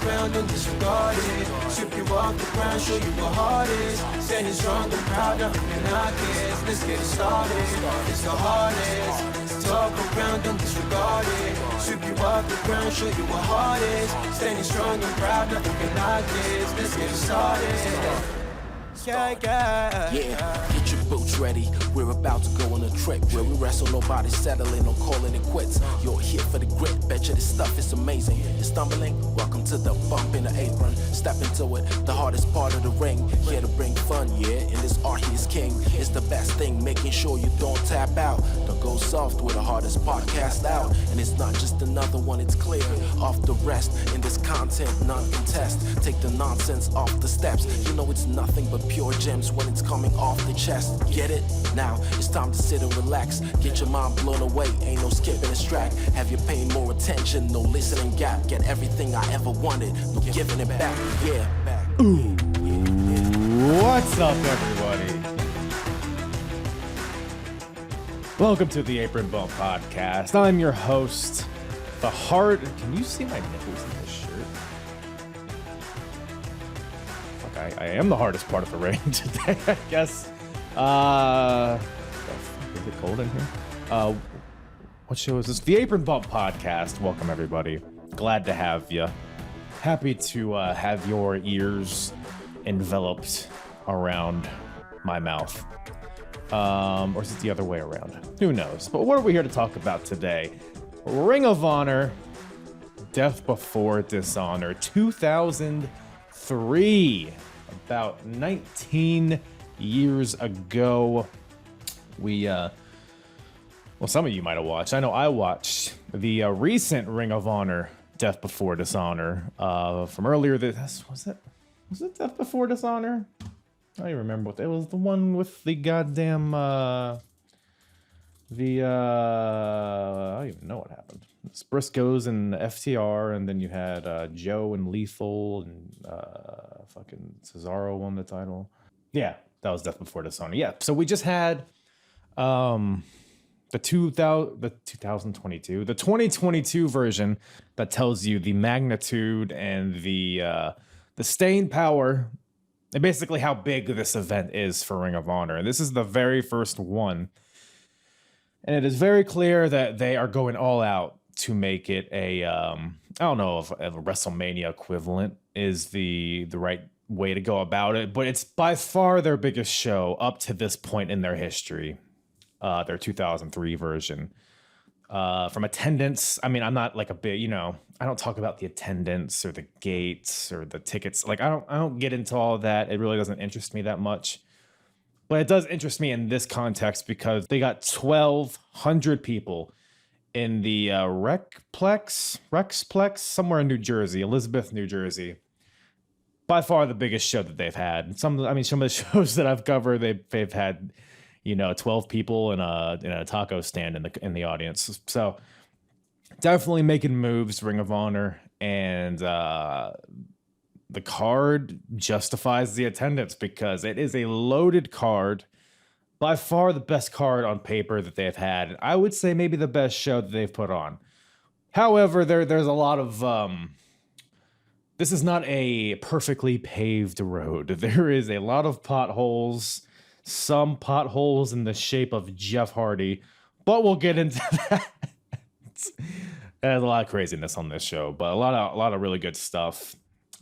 around, don't disregard it. Sweep you off the ground, show you what heart is. Standing strong and proud, nothing can knock it. Let's get it started, it's the hardest. Talk around, don't disregard it. Sweep you off the ground, show you what heart is. Standing strong and proud, nothing can knock it. Let's get it started. Yeah, get your boots ready. We're about to go on a trip where we wrestle, nobody settling or calling it quits. You're here for the grit, betcha this stuff is amazing. You're stumbling, welcome to the bump in the apron. Step into it, the hardest part of the ring. Here to bring fun, yeah, and this art he is king. It's the best thing, making sure you don't tap out. Don't go soft with the hardest podcast out. And it's not just another one, it's clear. Off the rest, in this content, none contest. Take the nonsense off the steps. You know it's nothing but pure gems when it's coming off the chest. Get it? Now it's time to sit and relax. Get your mind blown away, ain't no skipping this track. Have you paying more attention, no listening gap. Get everything I ever wanted, no giving it back. Yeah. Ooh. What's up, everybody? Welcome to the Apron Bump Podcast. I'm your host, the Heart. Can you see my nipples in this shirt? I am the hardest part of the ring today, I guess. Is it cold in here? What show is this? The Apron Bump Podcast. Welcome, everybody. Glad to have you. Happy to have your ears enveloped around my mouth. Or is it the other way around? Who knows? But what are we here to talk about today? Ring of Honor, Death Before Dishonor, 2003. About 19 years ago, some of you might have watched. I know I watched the recent Ring of Honor Death Before Dishonor from earlier this. Was it Death Before Dishonor? I don't even remember what it was. The one with the goddamn I don't even know what happened. It's Briscoes and FTR, and then you had Joe and Lethal, and fucking Cesaro won the title. Yeah, that was Death Before Dishonor. Yeah, so we just had the 2022 version that tells you the magnitude and the staying power, and basically how big this event is for Ring of Honor. And this is the very first one. And it is very clear that they are going all out to make it a, I don't know if a WrestleMania equivalent is the right way to go about it, but it's by far their biggest show up to this point in their history, their 2003 version. From attendance, I mean, I'm not like a big, I don't talk about the attendance or the gates or the tickets. Like, I don't get into all of that. It really doesn't interest me that much. But it does interest me in this context because they got 1,200 people in the Rexplex, somewhere in New Jersey, Elizabeth, New Jersey. By far the biggest show that they've had. Some of the shows that I've covered, they've had, 12 people in a taco stand in the audience. So definitely making moves, Ring of Honor, and the card justifies the attendance because it is a loaded card. By far the best card on paper that they've had. I would say maybe the best show that they've put on. However, there's a lot of... this is not a perfectly paved road. There is a lot of potholes. Some potholes in the shape of Jeff Hardy. But we'll get into that. There's a lot of craziness on this show. But a lot of really good stuff.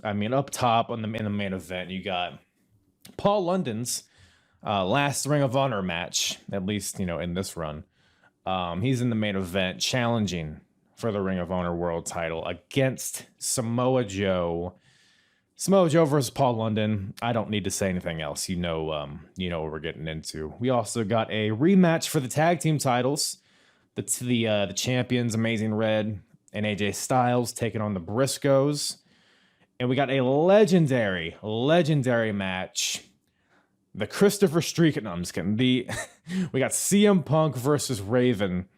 I mean, up top in the main event, you got Paul London's last Ring of Honor match, at least, in this run. He's in the main event challenging for the Ring of Honor World Title against Samoa Joe. Samoa Joe versus Paul London. I don't need to say anything else. You know what we're getting into. We also got a rematch for the tag team titles. The champions, Amazing Red and AJ Styles, taking on the Briscoes. And we got a legendary match. The Christopher Streak. No, I'm just kidding. We got CM Punk versus Raven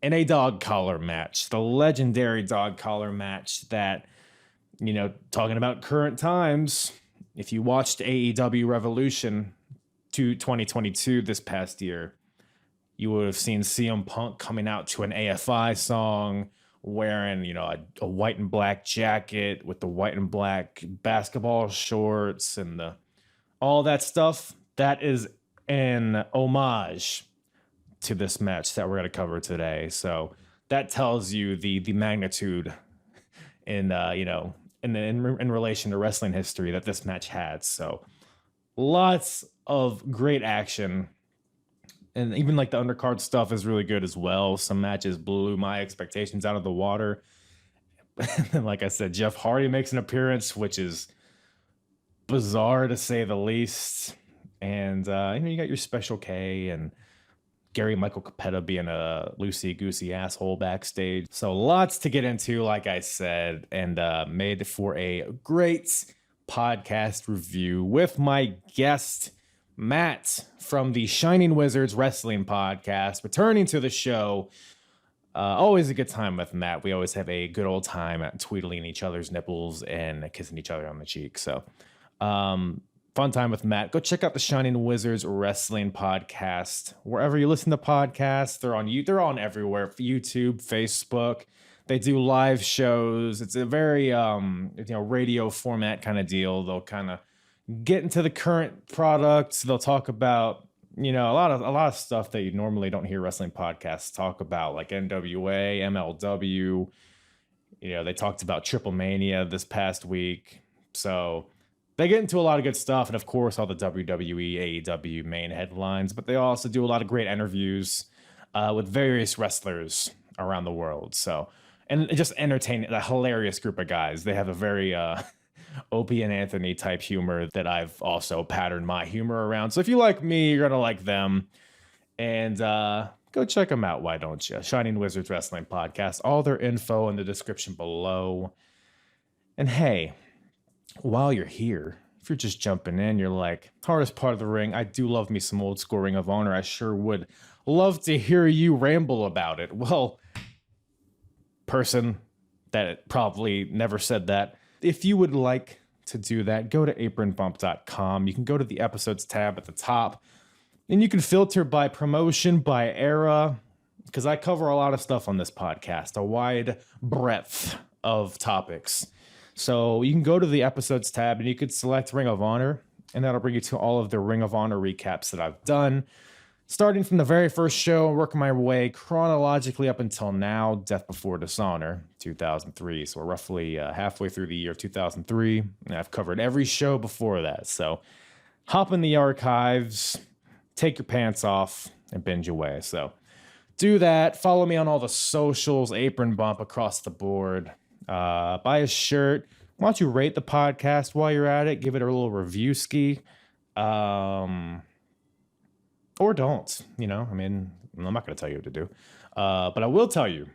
in a dog collar match. The legendary dog collar match that, talking about current times, if you watched AEW Revolution 2022 this past year, you would have seen CM Punk coming out to an AFI song wearing, a white and black jacket with the white and black basketball shorts and all that stuff. That is an homage to this match that we're going to cover today. So that tells you the magnitude in relation to wrestling history that this match had. So lots of great action. And even like the undercard stuff is really good as well. Some matches blew my expectations out of the water. And like I said, Jeff Hardy makes an appearance, which is bizarre to say the least. And you got your Special K and Gary Michael Capetta being a loosey-goosey asshole backstage. So lots to get into, like I said, and made for a great podcast review with my guest, Matt, from the Shining Wizards Wrestling Podcast, returning to the show. Always a good time with Matt. We always have a good old time at tweedling each other's nipples and kissing each other on the cheek. So fun time with Matt. Go check out the Shining Wizards Wrestling Podcast. Wherever you listen to podcasts, they're on everywhere. YouTube, Facebook. They do live shows. It's a very radio format kind of deal. They'll kind of get into the current products. They'll talk about a lot of stuff that you normally don't hear wrestling podcasts talk about, like NWA, MLW. They talked about Triple Mania this past week. So they get into a lot of good stuff, and of course all the WWE, AEW main headlines, but they also do a lot of great interviews with various wrestlers around the world. So, and just entertain a hilarious group of guys. They have a very Opie and Anthony type humor that I've also patterned my humor around. So if you like me, you're gonna like them. And go check them out, why don't you? Shining Wizards Wrestling Podcast. All their info in the description below. And hey, while you're here, if you're just jumping in, you're like, hardest part of the ring, I do love me some old school Ring of Honor. I sure would love to hear you ramble about it. Well, person that probably never said that, if you would like to do that, go to apronbump.com. You can go to the episodes tab at the top, and you can filter by promotion, by era, because I cover a lot of stuff on this podcast, a wide breadth of topics. So you can go to the episodes tab and you could select Ring of Honor, and that'll bring you to all of the Ring of Honor recaps that I've done, starting from the very first show and working my way chronologically up until now, Death Before Dishonor, 2003. So we're roughly halfway through the year of 2003, and I've covered every show before that. So hop in the archives, take your pants off, and binge away. So do that. Follow me on all the socials, Apron Bump across the board. Buy a shirt. Why don't you rate the podcast while you're at it? Give it a little review ski. Or don't, I'm not going to tell you what to do. But I will tell you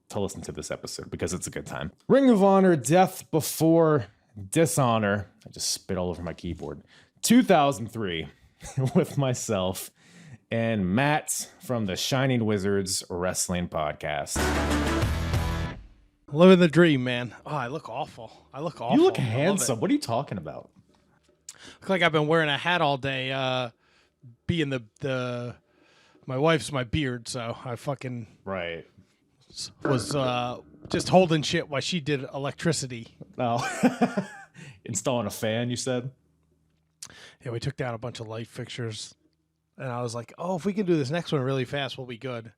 to listen to this episode because it's a good time. Ring of Honor, Death Before Dishonor. I just spit all over my keyboard. 2003 with myself and Matt from the Shining Wizards Wrestling Podcast. Living the dream, man. Oh, I look awful. You look handsome. What are you talking about? Look like I've been wearing a hat all day. Being my wife's my beard, so I fucking right was just holding shit while she did electricity. Oh, installing a fan, you said? Yeah, we took down a bunch of light fixtures, and I was like, "Oh, if we can do this next one really fast, we'll be good."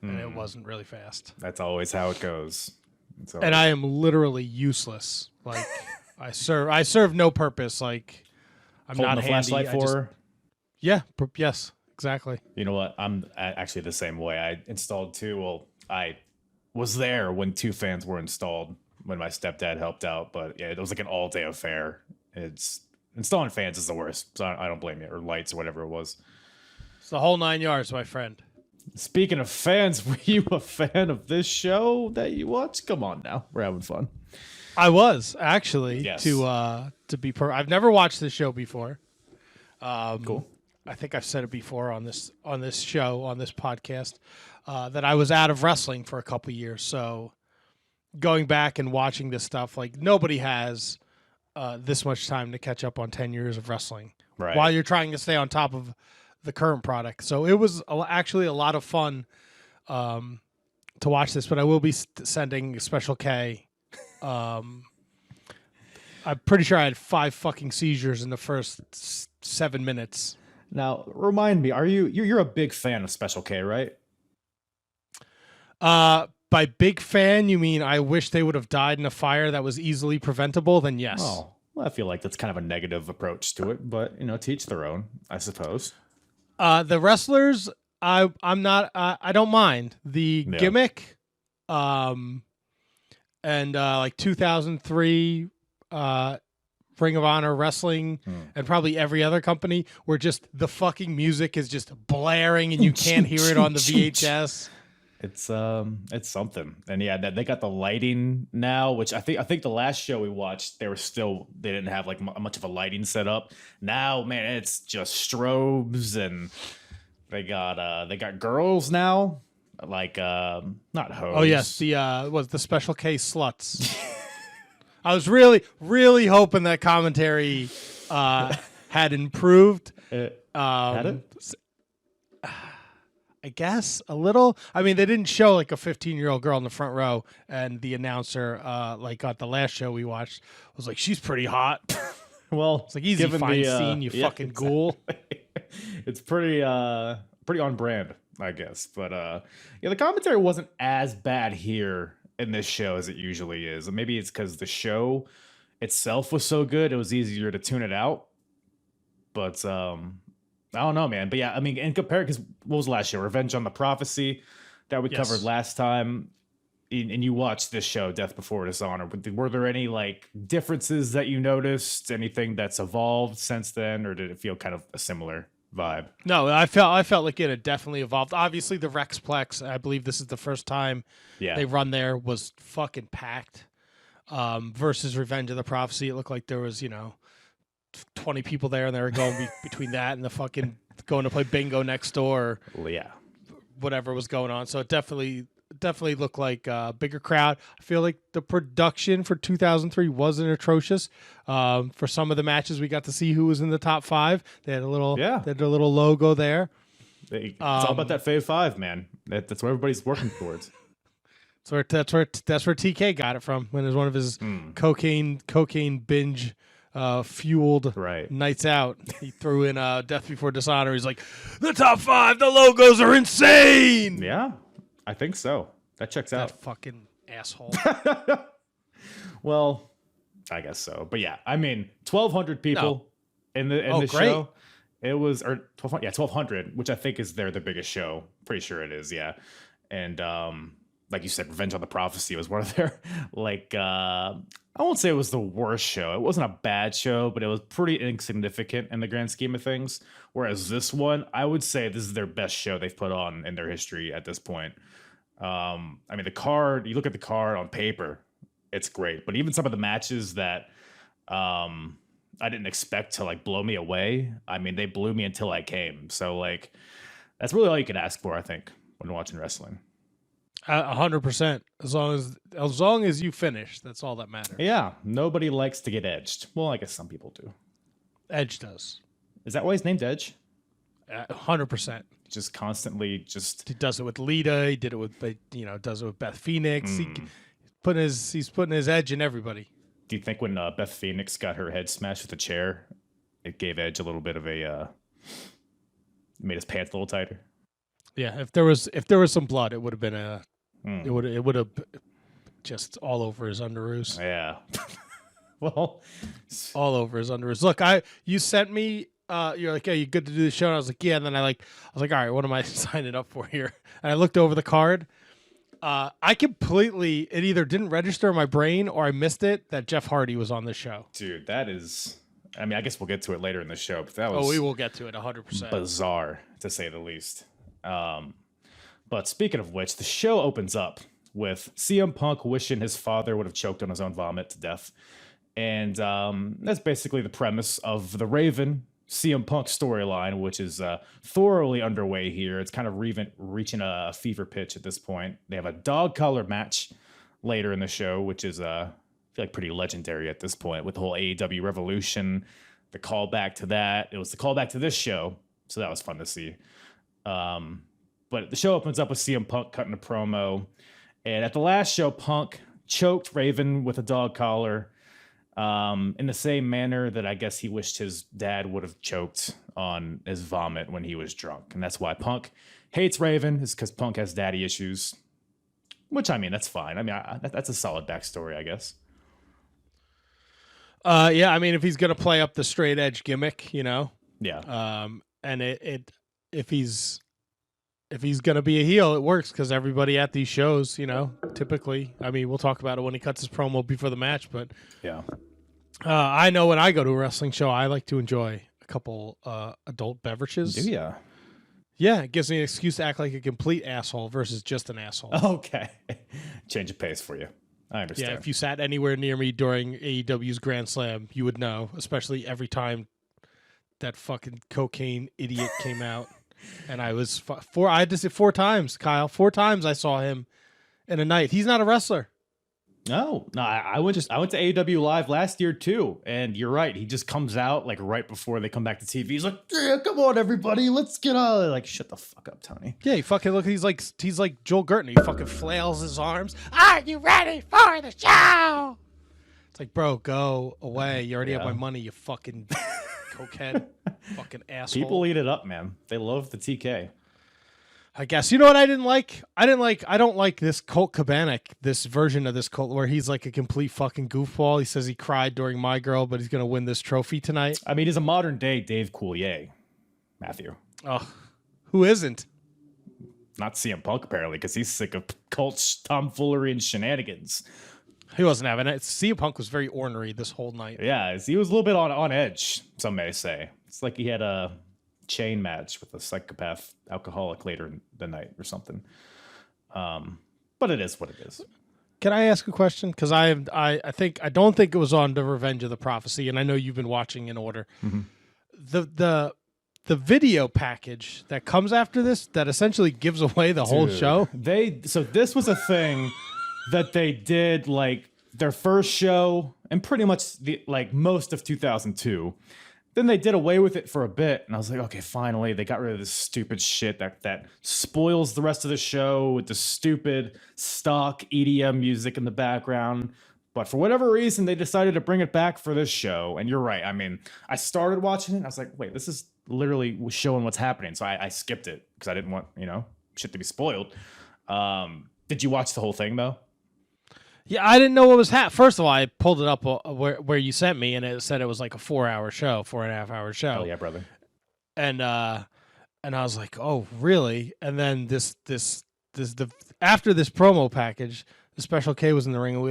And it wasn't really fast. That's always how it goes. And I am literally useless. Like I serve no purpose. Like I'm holding not a flashlight for her? Yeah. Yes. Exactly. You know what? I'm actually the same way. I installed two. Well, I was there when two fans were installed when my stepdad helped out. But yeah, it was like an all-day affair. Installing fans is the worst. So I don't blame you. Or lights or whatever it was. It's the whole 9 yards, my friend. Speaking of fans, were you a fan of this show that you watched? Come on now. We're having fun. I was, actually. Yes. To be I've never watched this show before. Cool. I think I've said it before on this show, on this podcast, that I was out of wrestling for a couple years. So going back and watching this stuff, like nobody has this much time to catch up on 10 years of wrestling while you're trying to stay on top of the current product. So it was actually a lot of fun to watch this, but I will be sending Special K. I'm pretty sure I had 5 fucking seizures in the first 7 minutes. Now, remind me, you're a big fan of Special K, right? By big fan, you mean I wish they would have died in a fire that was easily preventable? Then yes. Oh, well, I feel like that's kind of a negative approach to it, but to each their own, I suppose. The wrestlers, I'm not. I don't mind the gimmick, and like 2003, Ring of Honor Wrestling, and probably every other company where just the fucking music is just blaring and you can't hear it on the VHS. It's something. And yeah, they got the lighting now, which I think the last show we watched, they didn't have like much of a lighting setup. Now, man, it's just strobes, and they got girls now, like not hoes. Oh yes, the Special K sluts. I was really, really hoping that commentary had improved. Had it? I guess a little. I mean, they didn't show like a 15-year-old girl in the front row, and the announcer, like at the last show we watched, was like, "She's pretty hot." Well, it's like easy fine scene, you fucking ghoul. It's pretty on brand, I guess. But the commentary wasn't as bad here in this show as it usually is. Maybe it's because the show itself was so good, it was easier to tune it out. But I don't know, man. But yeah, I mean, and compare, because what was the last show? Revenge on the Prophecy that we covered last time. And you watched this show, Death Before Dishonor. Were there any like differences that you noticed? Anything that's evolved since then, or did it feel kind of a similar vibe? No, I felt like it had definitely evolved. Obviously, the Rexplex, I believe this is the first time they run there, was fucking packed. Versus Revenge of the Prophecy, it looked like there was 20 people there, and they were going between that and the fucking going to play bingo next door. Well, yeah, whatever was going on. So it definitely looked like a bigger crowd. I feel like the production for 2003 wasn't atrocious. For some of the matches, we got to see who was in the top 5. They had a little, they had a little logo there. It's all about that Fave 5, man. That's what everybody's working towards. That's where TK got it from, when it was one of his cocaine binge fueled nights out. He threw in Death Before Dishonor. He's like, the top 5, the logos are insane. Yeah, I think so. That checks out. That fucking asshole. Well, I guess so. But yeah, I mean, 1,200 people in the show. It was 1,200, which I think is the biggest show. Pretty sure it is, yeah. And like you said, Revenge on the Prophecy was one of their I won't say it was the worst show. It wasn't a bad show, but it was pretty insignificant in the grand scheme of things. Whereas this one, I would say this is their best show they've put on in their history at this point. I mean, the card, you look at the card on paper, it's great. But even some of the matches that I didn't expect to like blow me away, I mean, they blew me until I came. So like, that's really all you can ask for, I think, when watching wrestling. 100%. As long as you finish, that's all that matters. Yeah, nobody likes to get edged. Well, I guess some people do. Edge does. Is that why he's named Edge? 100%. Just constantly, he does it with Lita. He did it with does it with Beth Phoenix. He's putting his edge in everybody. Do you think when Beth Phoenix got her head smashed with a chair, it gave Edge a little bit of made his pants a little tighter? Yeah, if there was some blood, it would have been it would have just all over his underoos. Yeah. Well, all over his underoos. Look, you sent me. You're like, yeah, you good to do the show? And I was like, yeah. And then I was like, all right, what am I signing up for here? And I looked over the card. I completely, it either didn't register in my brain or I missed it that Jeff Hardy was on the show. Dude, that is. I mean, I guess we'll get to it later in the show, but that was. Oh, we will get to it 100%. Bizarre, to say the least. But speaking of which, the show opens up with CM Punk wishing his father would have choked on his own vomit to death. And that's basically the premise of the Raven CM Punk storyline, which is thoroughly underway here. It's kind of reaching a fever pitch at this point. They have a dog collar match later in the show, which is I feel like pretty legendary at this point with the whole AEW Revolution, the callback to that. It was the callback to this show, so that was fun to see. But the show opens up with CM Punk cutting a promo. And at the last show, Punk choked Raven with a dog collar in the same manner that I guess he wished his dad would have choked on his vomit when he was drunk. And that's why Punk hates Raven, is because Punk has daddy issues. Which, I mean, that's fine. I mean, that's a solid backstory, I guess. Yeah, I mean, if he's going to play up the straight edge gimmick, you know. Yeah. And if he's going to be a heel, it works because everybody at these shows, you know, typically, I mean, we'll talk about it when he cuts his promo before the match, but Yeah. I know when I go to a wrestling show, I like to enjoy a couple adult beverages. Yeah. Yeah, it gives me an excuse to act like a complete asshole versus just an asshole. Okay. Change of pace for you. I understand. Yeah, if you sat anywhere near me during AEW's Grand Slam, you would know, especially every time that fucking cocaine idiot came out. And I was I had to say 4 times, Kyle. 4 times I saw him in a night. He's not a wrestler. No, I went to AEW Live last year too, and you're right. He just comes out like right before they come back to TV. He's like, "Yeah, come on, everybody, let's get on." Like, shut the fuck up, Tony. Yeah, he fucking look. He's like Joel Gertner. He fucking flails his arms. Are you ready for the show? It's like, bro, go away. You already have my money. You fucking cokehead, fucking asshole. People eat it up, man. They love the TK. I guess. You know what I didn't like? I don't like this Colt Cabana, this version of this Colt where he's like a complete fucking goofball. He says he cried during My Girl, but he's going to win this trophy tonight. I mean, he's a modern day Dave Coulier, Matthew. Oh, who isn't? Not CM Punk, apparently, because he's sick of Colt's tomfoolery and shenanigans. He wasn't having it. CM Punk was very ornery this whole night. Yeah, he was a little bit on edge, some may say. It's like he had a chain match with a psychopath alcoholic later in the night or something. But it is what it is. Can I ask a question? Because I don't think it was on the Revenge of the Prophecy, and I know you've been watching in order. Mm-hmm. The video package that comes after this that essentially gives away the whole show. So this was a thing that they did like their first show and pretty much most of 2002. Then they did away with it for a bit, and I was like, okay, finally, they got rid of this stupid shit that spoils the rest of the show with the stupid stock EDM music in the background. But for whatever reason, they decided to bring it back for this show. And you're right. I mean, I started watching it, and I was like, wait, this is literally showing what's happening. So I skipped it because I didn't want, shit to be spoiled. Did you watch the whole thing, though? Yeah, I didn't know what was happening. First of all, I pulled it up where you sent me, and it said it was like a 4-hour show, 4.5-hour show. Oh yeah, brother. And I was like, oh really? And then after this promo package, the Special K was in the ring, and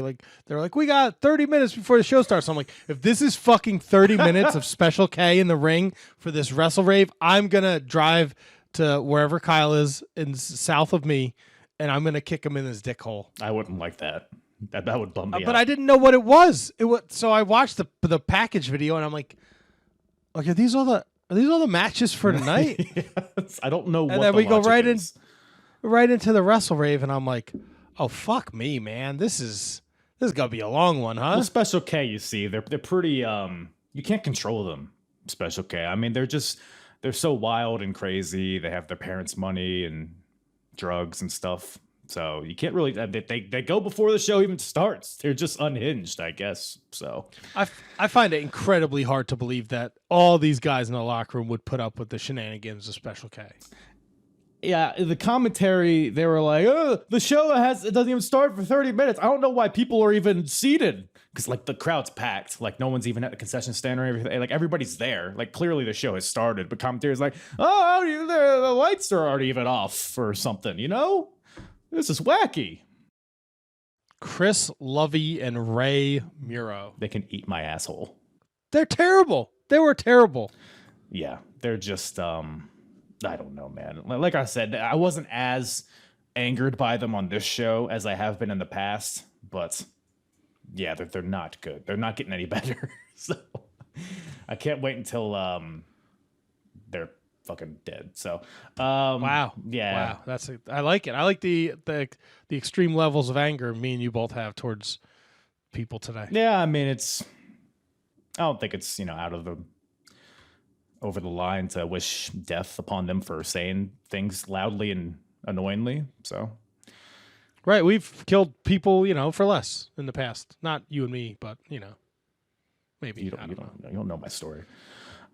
they were like, we got 30 minutes before the show starts. I'm like, if this is fucking 30 minutes of Special K in the ring for this Wrestle Rave, I'm gonna drive to wherever Kyle is in south of me, and I'm gonna kick him in his dick hole. I wouldn't like that. That would bum me out. But I didn't know what it was. So I watched the package video, and I'm like, okay, are these all the matches for tonight? Yes, I don't know what. And then we go right into the Wrestle Rave, and I'm like, oh fuck me, man, this is gonna be a long one, huh? Well, Special K, you see, they're pretty. You can't control them. Special K. I mean, they're so wild and crazy. They have their parents' money and drugs and stuff. So you can't really. They go before the show even starts. They're just unhinged, I guess. So I find it incredibly hard to believe that all these guys in the locker room would put up with the shenanigans of Special K. Yeah, the commentary, they were like, "Oh, the show it doesn't even start for 30 minutes." I don't know why people are even seated because the crowd's packed. Like no one's even at the concession stand or everything. Like everybody's there. Like clearly the show has started, but commentary's like, "Oh, the lights are already even off or something," This is wacky. Chris Lovey and Ray Muro. They can eat my asshole. They're terrible. They were terrible. Yeah, they're just, I don't know, man. Like I said, I wasn't as angered by them on this show as I have been in the past, but yeah, they're not good. They're not getting any better. So I can't wait until they're fucking dead. So wow. Yeah. Wow. I like it. I like the extreme levels of anger me and you both have towards people today. Yeah, I mean I don't think it's out of the over the line to wish death upon them for saying things loudly and annoyingly. So Right, we've killed people, for less in the past. Not you and me, but maybe. you don't know my story.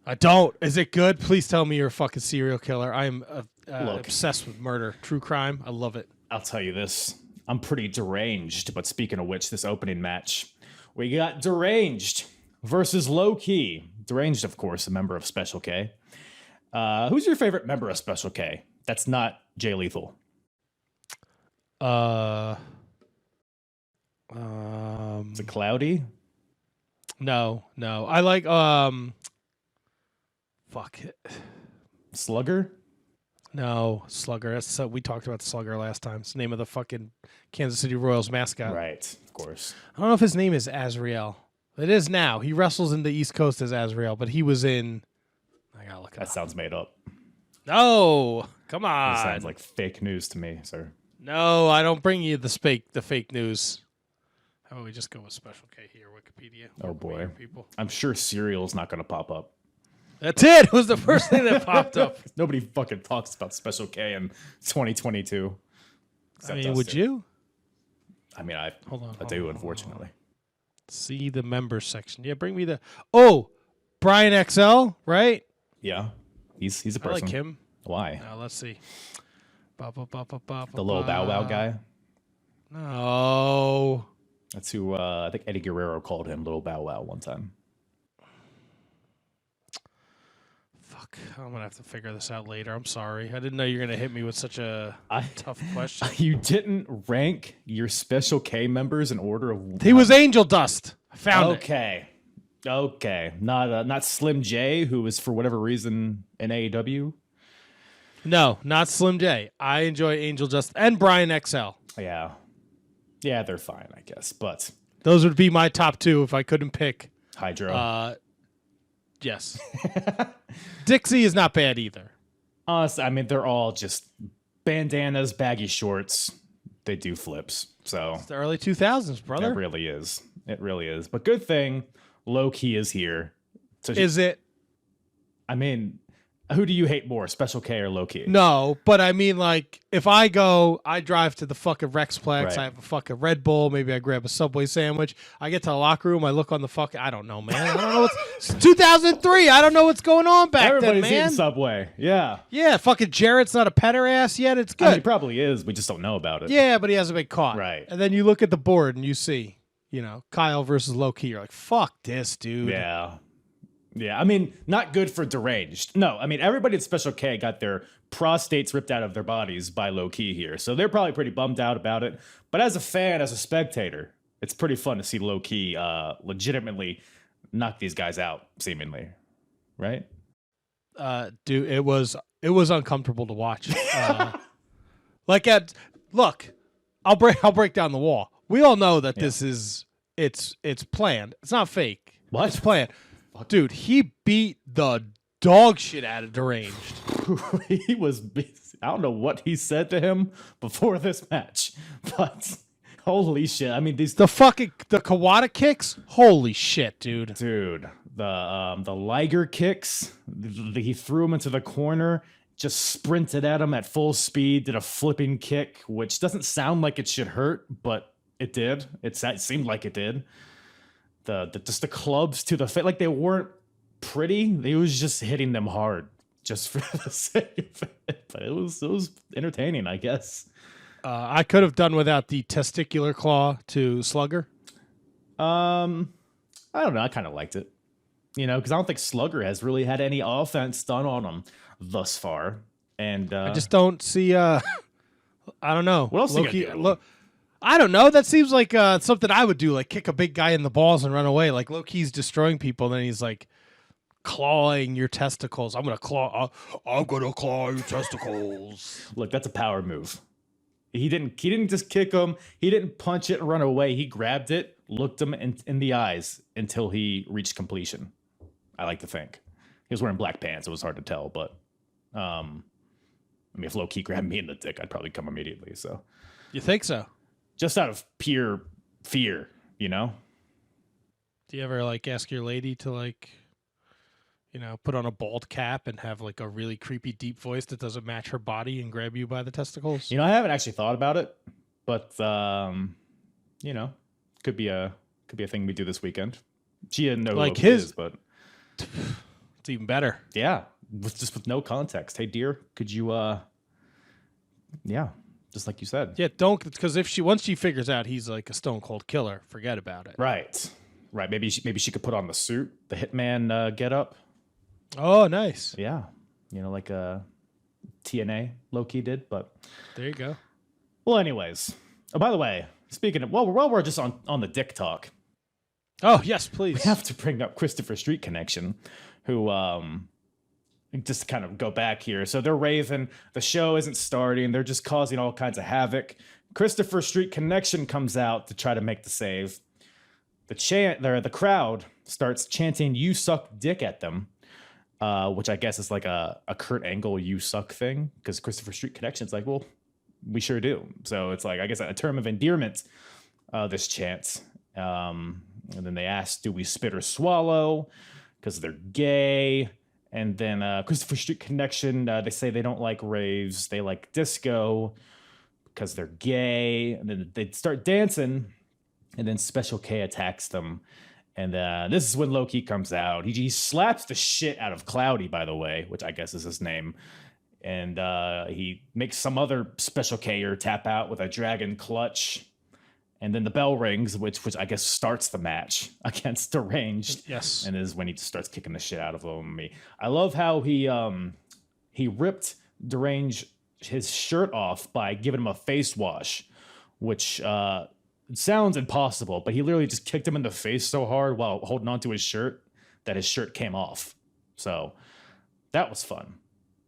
I don't. Is it good? Please tell me you're a fucking serial killer. I'm Look. obsessed with murder, true crime. I love it. I'll tell you this. I'm pretty deranged. But speaking of which, this opening match, we got Deranged versus Low Key. Deranged, of course, a member of Special K. Who's your favorite member of Special K? That's not Jay Lethal. Is it Cloudy? No. I like fuck it. Slugger? No, Slugger. We talked about Slugger last time. It's the name of the fucking Kansas City Royals mascot. Right, of course. I don't know if his name is Azrael. It is now. He wrestles in the East Coast as Azrael, but he was in. I gotta look it That up. sounds made up. No, come on. That sounds like fake news to me, sir. No, I don't bring you the fake news. How about we just go with Special K here, Wikipedia? Oh boy, people. I'm sure Serial's not going to pop up. That's it. It was the first thing that popped up. Nobody fucking talks about Special K in 2022. I mean, would you? I mean, I do, unfortunately. See the members section. Yeah, bring me the. Oh, Brian XL, right? Yeah, he's a person. I like him. Why? Now let's see. The little Bow Wow guy. No. That's who I think Eddie Guerrero called him, Little Bow Wow, one time. Fuck, I'm gonna have to figure this out later. I'm sorry. I didn't know you were gonna hit me with such a tough question. You didn't rank your Special K members in order of. He was Angel Dust. I found it. Okay. Not Slim J, who was for whatever reason in AEW. No, not Slim J. I enjoy Angel Dust and Brian XL. Yeah, they're fine, I guess. But those would be my top two if I couldn't pick. Hydro. Yes. Dixie is not bad either. Honestly, I mean, they're all just bandanas, baggy shorts. They do flips. So It's the early 2000s, brother. It really is. It really is. But good thing Low Key is here. Is it? I mean, who do you hate more, Special K or Low Key? No, but I mean, like, if I drive to the fucking Rexplex, Right. I have a fucking Red Bull, maybe I grab a Subway sandwich, I get to the locker room, I look on the fucking, I don't know, man. I don't know it's 2003. I don't know what's going on back Everybody's then, man. eating Subway. Yeah. Yeah, fucking Jarrett's not a petter ass yet. It's good. I mean, he probably is. We just don't know about it. Yeah, but he hasn't been caught. Right. And then you look at the board and you see, Kyle versus Low Key. You're like, fuck this, dude. Yeah. Yeah, I mean, not good for Deranged. No, I mean, everybody at Special K got their prostates ripped out of their bodies by Low Key here. So they're probably pretty bummed out about it. But as a fan, as a spectator, it's pretty fun to see Low Key legitimately knock these guys out, seemingly. Right? Dude, it was uncomfortable to watch. Look, I'll break down the wall. We all know that this is it's planned. It's not fake. What? It's planned. Dude, he beat the dog shit out of Deranged. He was. I don't know what he said to him before this match, but holy shit! I mean, the Kawada kicks. Holy shit, dude. Dude, the Liger kicks. He threw him into the corner. Just sprinted at him at full speed. Did a flipping kick, which doesn't sound like it should hurt, but it did. It seemed like it did. Just the clubs to the face, like they weren't pretty. He was just hitting them hard, just for the sake of it. But it was entertaining, I guess. I could have done without the testicular claw to Slugger. I don't know. I kind of liked it, because I don't think Slugger has really had any offense done on him thus far. And I just don't see. I don't know. What else? I don't know. That seems like something I would do, like kick a big guy in the balls and run away. Like Low Key's destroying people, and then he's like clawing your testicles. I'm gonna claw your testicles. Look, that's a power move. He didn't just kick him. He didn't punch it and run away. He grabbed it, looked him in the eyes until he reached completion. I like to think he was wearing black pants. It was hard to tell, but I mean, if Low Key grabbed me in the dick, I'd probably come immediately. So, you think so? Just out of pure fear, Do you ever ask your lady to put on a bald cap and have like a really creepy deep voice that doesn't match her body and grab you by the testicles? I haven't actually thought about it, but could be a thing we do this weekend. She didn't know Like who it his- is, but It's even better. yeah, with no context. Hey, dear, could you just like you said. Yeah, don't, because once she figures out he's like a stone cold killer, forget about it. Right. Maybe she could put on the suit, the hitman get up. Oh, nice. Yeah, like TNA Low-key did. But There you go. well, anyways. Oh, by the way, speaking of, while we're just on the dick talk, Oh, yes, please. we have to bring up Christopher Street Connection, who just kind of go back here. So they're raving. The show isn't starting. They're just causing all kinds of havoc. Christopher Street Connection comes out to try to make the save. The crowd starts chanting "You suck dick" at them, which I guess is like a Kurt Angle "You suck" thing, because Christopher Street Connection's like, well, we sure do. So it's like, I guess, a term of endearment, this chant. And then they ask, do we spit or swallow? Because they're gay. And then Christopher Street Connection, they say they don't like raves. They like disco because they're gay. And then they start dancing. And then Special K attacks them. And this is when Low-Ki comes out. He slaps the shit out of Cloudy, by the way, which I guess is his name. And he makes some other Special K-er tap out with a dragon clutch. And then the bell rings, which I guess starts the match against Deranged. Yes. And is when he starts kicking the shit out of him. I love how he ripped Deranged his shirt off by giving him a face wash, which sounds impossible, but he literally just kicked him in the face so hard while holding onto his shirt that his shirt came off. So that was fun.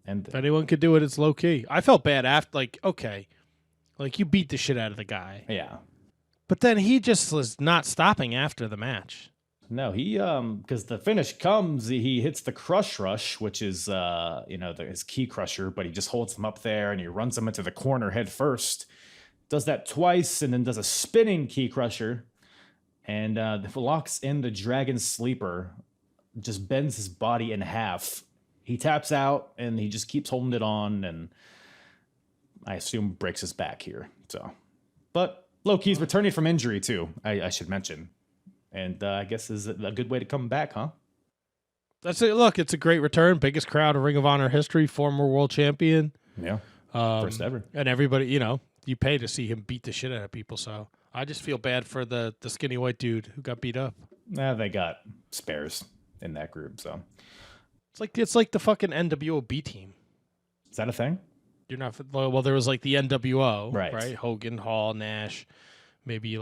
And If anyone could do it, it's Low-Ki. I felt bad after, okay, you beat the shit out of the guy. yeah. But then he just was not stopping after the match. No, he because the finish comes, he hits the crush rush, which is his key crusher, but he just holds him up there and he runs him into the corner head first. Does that twice and then does a spinning key crusher, and locks in the dragon sleeper, just bends his body in half. He taps out and he just keeps holding it on, and I assume breaks his back here. So, but Low-Ki's returning from injury too, I should mention. And I guess is a good way to come back, huh? That's it. Look, it's a great return. Biggest crowd of Ring of Honor history. Former world champion. Yeah. First ever. And everybody, you pay to see him beat the shit out of people. So I just feel bad for the skinny white dude who got beat up. They got spares in that group, so. It's like the fucking NWO B team. Is that a thing? You're not, well, there was like the NWO, Right. Hogan, Hall, Nash, maybe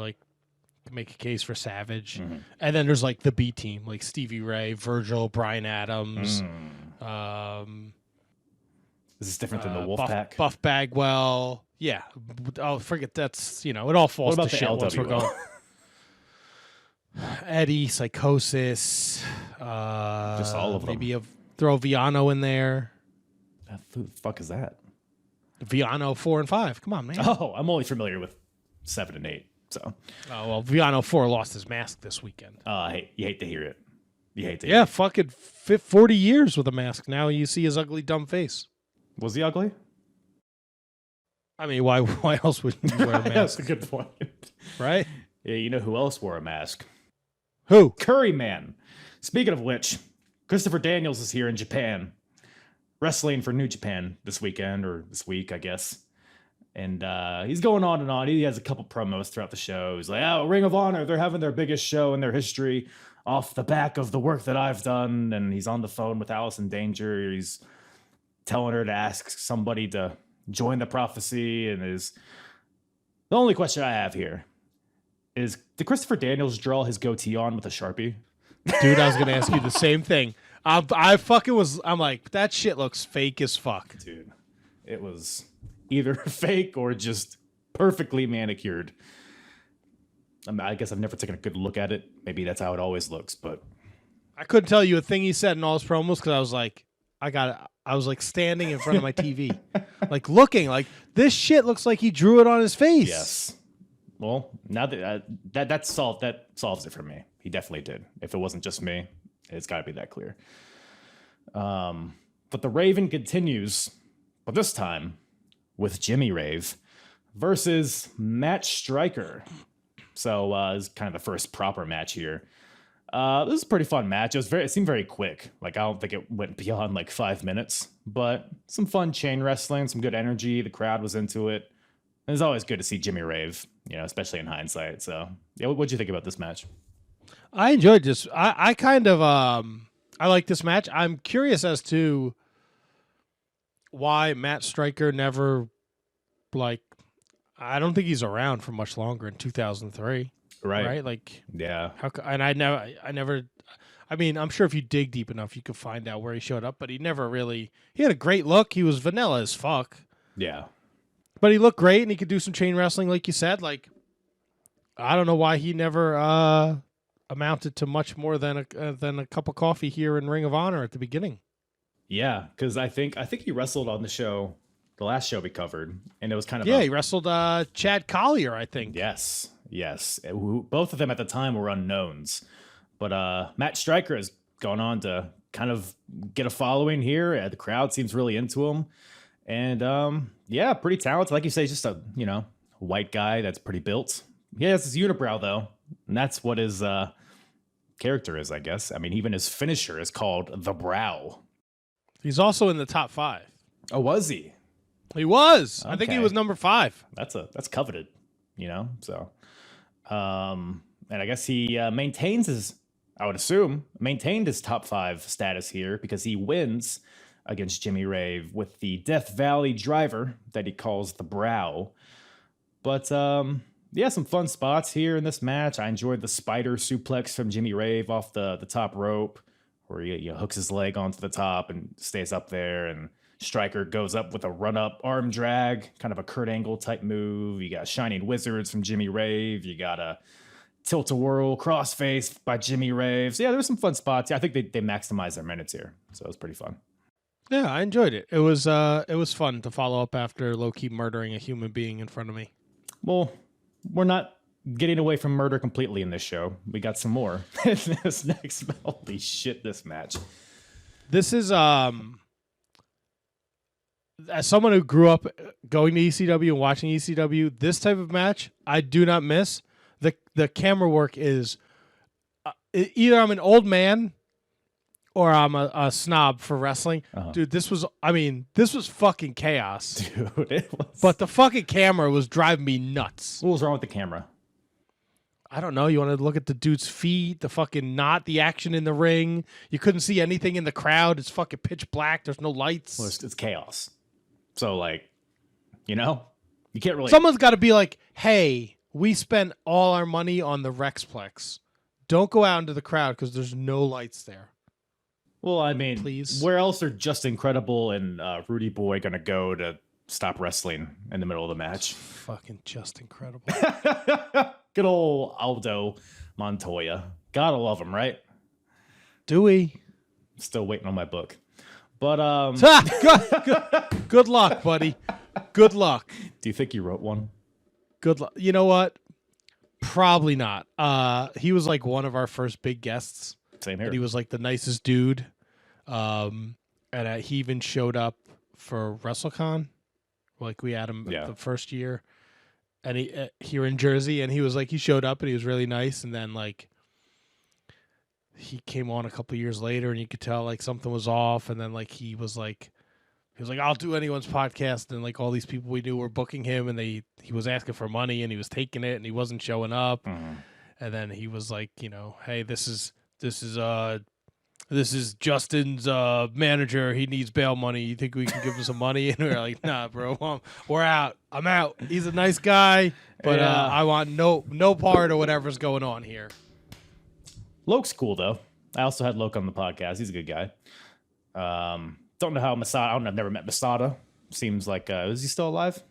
make a case for Savage. Mm-hmm. And then there's like the B team, like Stevie Ray, Virgil, Brian Adams, Is this different than the Wolfpack? Buff Bagwell. Yeah. Oh, forget that's, it all falls What about to the shit once we're LWO? going. Eddie, Psychosis. Just all of them. Maybe throw Viano in there. Who the fuck is that? Viano 4 and 5. Come on, man. Oh, I'm only familiar with 7 and 8. So, Oh, well, Viano 4 lost his mask this weekend. you hate to hear it. You hate to. Yeah, fucking 40 years with a mask. Now you see his ugly, dumb face. Was he ugly? I mean, why else would you wear a That's mask, a good point. right? Yeah, you know who else wore a mask? Who? Curry Man. Speaking of which, Christopher Daniels is here in Japan, wrestling for New Japan this weekend, or this week, I guess. And he's going on and on. He has a couple promos throughout the show. He's like, oh, Ring of Honor, they're having their biggest show in their history off the back of the work that I've done. And he's on the phone with Allison Danger. He's telling her to ask somebody to join the prophecy. And the only question I have here is, did Christopher Daniels draw his goatee on with a Sharpie? Dude, I was going to ask you the same thing. I'm like, that shit looks fake as fuck. Dude, it was either fake or just perfectly manicured. I guess I've never taken a good look at it. Maybe that's how it always looks, but I couldn't tell you a thing he said in all his promos because I was like, I was like standing in front of my TV, like looking like this shit looks like he drew it on his face. yes. Well, now that solves it for me. He definitely did. If it wasn't just me, it's got to be that clear. But the Raven continues, but this time with Jimmy Rave versus Matt Striker. So it's kind of the first proper match here. This is a pretty fun match. It seemed very quick. Like, I don't think it went beyond like 5 minutes, but some fun chain wrestling, some good energy. The crowd was into it. And it's always good to see Jimmy Rave, especially in hindsight. So yeah, what'd you think about this match? I enjoyed this. I kind of I like this match. I'm curious as to why Matt Striker never, like, I don't think he's around for much longer in 2003. Right? Like, yeah. And I never, I mean, I'm sure if you dig deep enough, you could find out where he showed up, but he never really, he had a great look. He was vanilla as fuck. Yeah. But he looked great and he could do some chain wrestling, like you said. Like, I don't know why he never amounted to much more than a cup of coffee here in Ring of Honor at the beginning. Yeah, because I think he wrestled on the last show we covered, and it was kind of he wrestled Chad Collier, I think. Yes. Both of them at the time were unknowns, but Matt Striker has gone on to kind of get a following here. The crowd seems really into him, and pretty talented. Like you say, just a white guy that's pretty built. He has his unibrow though, and that's what his character is, I guess. I mean, even his finisher is called the Brow. He's also in the top 5. Oh, was he? He was. Okay. I think he was number 5. That's coveted, so. And I guess he maintained his top 5 status here because he wins against Jimmy Rave with the Death Valley driver that he calls the Brow. But some fun spots here in this match. I enjoyed the spider suplex from Jimmy Rave off the top rope, where he hooks his leg onto the top and stays up there, and Striker goes up with a run-up arm drag, kind of a Kurt Angle type move. You got Shining Wizards from Jimmy Rave. You got a tilt-a-whirl crossface by Jimmy Rave. So yeah, there's some fun spots. Yeah, I think they maximized their minutes here, so it was pretty fun. Yeah, I enjoyed it. It was fun to follow up after low-key murdering a human being in front of me. Well, we're not getting away from murder completely in this show. We got some more. This next, holy shit, this match. This is as someone who grew up going to ECW and watching ECW, this type of match I do not miss. The camera work is either I'm an old man or I'm a snob for wrestling. Uh-huh. Dude, this was fucking chaos. Dude, it was. But the fucking camera was driving me nuts. What was wrong with the camera? I don't know. You wanted to look at the dude's feet, the fucking knot, the action in the ring. You couldn't see anything in the crowd. It's fucking pitch black. There's no lights. Well, it's chaos. So, you can't really... Someone's got to be like, hey, we spent all our money on the Rexplex. Don't go out into the crowd because there's no lights there. Well, I mean, please. Where else are Just Incredible and Rudy Boy going to go to stop wrestling in the middle of the match? Fucking Just Incredible. Good old Aldo Montoya. Gotta love him, right? Do we? Still waiting on my book. But good luck, buddy. Good luck. Do you think you wrote one? Good luck. You know what? Probably not. He was like one of our first big guests. Same here. And he was like the nicest dude. And he even showed up for WrestleCon. Like we had him the first year. And he here in Jersey, and he was like, he showed up and he was really nice, and then like he came on a couple years later, and you could tell like something was off, and then like he was like, I'll do anyone's podcast, and like all these people we knew were booking him, and he was asking for money, and he was taking it, and he wasn't showing up, and then he was like, hey, this is Justin's manager. He needs bail money. You think we can give him some money? And we were like, nah, bro, we're out. I'm out. He's a nice guy, but I want no part of whatever's going on here. Loke's cool, though. I also had Loke on the podcast. He's a good guy. Don't know how Masada... I've never met Masada. Seems like... is he still alive?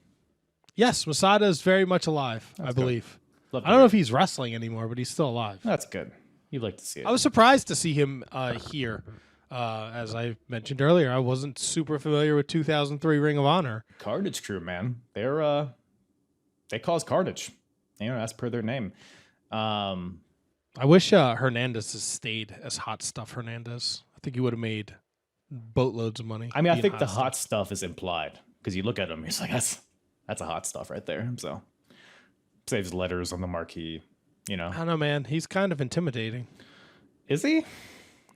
Yes, Masada is very much alive, I believe. I don't know if he's wrestling anymore, but he's still alive. That's good. You'd like to see it. I was surprised to see him here. As I mentioned earlier, I wasn't super familiar with 2003 Ring of Honor. Carnage Crew, man. They cause carnage. As per their name. I wish Hernandez has stayed as Hot Stuff Hernandez. I think he would have made boatloads of money. I mean, I being think the stuff. hot stuff is implied because you look at him, he's like, that's a hot stuff right there. So saves letters on the marquee, you know. I don't know, man. He's kind of intimidating. Is he?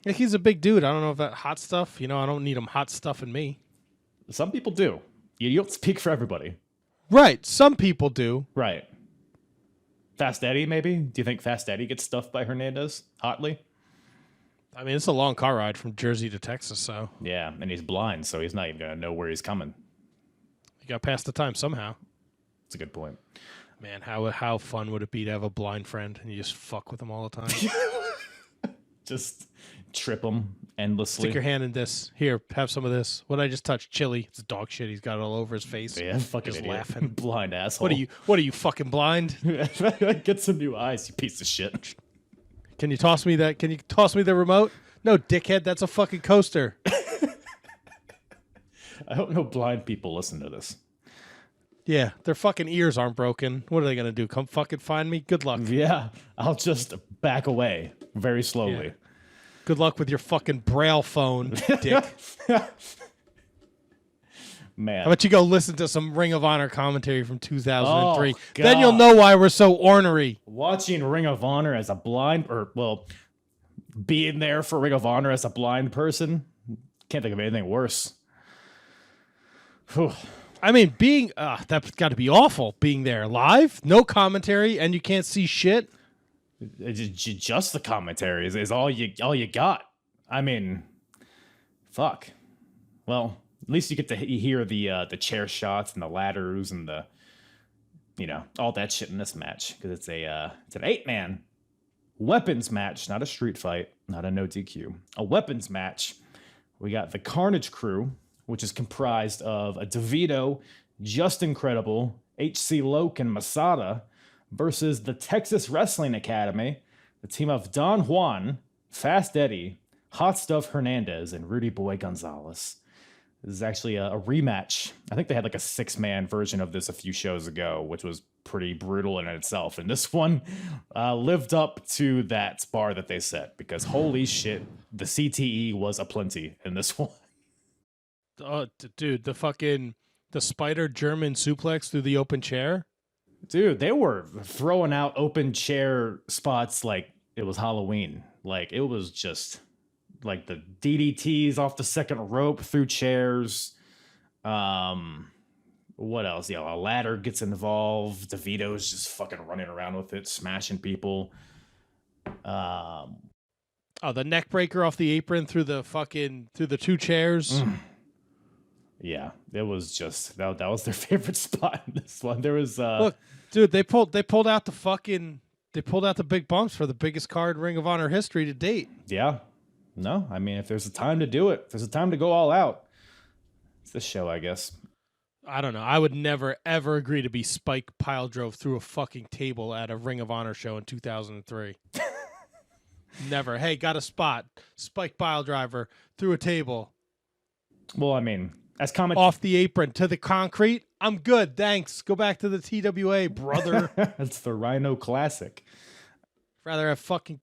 Like, he's a big dude. I don't know if that hot stuff, I don't need him hot stuffing me. Some people do. You don't speak for everybody. Right. Some people do. Right. Fast Eddie, maybe? Do you think Fast Eddie gets stuffed by Hernandez hotly? I mean, it's a long car ride from Jersey to Texas, so Yeah, and he's blind, so he's not even going to know where he's coming. you got past the time somehow. That's a good point. Man, how fun would it be to have a blind friend and you just fuck with him all the time? Just trip him endlessly. Stick your hand in this. Here, have some of this. What I just touched? Chili. It's dog shit. He's got it all over his face. Yeah, fucking just idiot. laughing. Blind asshole. What are you fucking blind? Get some new eyes, you piece of shit. Can you toss me that? Can you toss me the remote? No, dickhead. That's a fucking coaster. I hope no blind people listen to this. Yeah, their fucking ears aren't broken. What are they gonna do? Come fucking find me? Good luck. Yeah, I'll just back away very slowly. Yeah. Good luck with your fucking braille phone, dick. Man. How about you go listen to some Ring of Honor commentary from 2003? Oh, Then you'll God. know why we're so ornery. Watching Ring of Honor as a blind, being there for Ring of Honor as a blind person, can't think of anything worse. Whew. I mean, that's got to be awful. Being there live, no commentary, and you can't see shit. Just the commentary is all you got. I mean, fuck. Well, at least you get to hear the chair shots and the ladders and the, all that shit in this match because it's an 8-man weapons match, not a street fight, not a no DQ, a weapons match. We got the Carnage Crew, which is comprised of a DeVito, Just Incredible, HC Loke, and Masada, versus the Texas Wrestling Academy, the team of Don Juan, Fast Eddie, Hot Stuff Hernandez, and Rudy Boy Gonzalez. This is actually a rematch. I think they had like a 6-man version of this a few shows ago, which was pretty brutal in itself. And this one lived up to that bar that they set because holy shit, the CTE was aplenty in this one. Oh, dude, the spider German suplex through the open chair. Dude, they were throwing out open chair spots like it was Halloween. Like it was just like the DDTs off the second rope through chairs. What else? Yeah, a ladder gets involved. DeVito's just fucking running around with it, smashing people. Oh, the neck breaker off the apron through the 2 chairs. Yeah, it was just that was their favorite spot in this one. There was Look, dude, they pulled out the big bumps for the biggest card Ring of Honor history to date. Yeah. No, I mean if there's a time to do it, if there's a time to go all out, it's this show, I guess. I don't know. I would never ever agree to be Spike pile drove through a fucking table at a Ring of Honor show in 2003. Never. Hey, got a spot. Spike pile driver through a table. Well, I mean, as comment Off the apron to the concrete. I'm good. Thanks. Go back to the TWA, brother. it's the Rhino Classic. Rather have fucking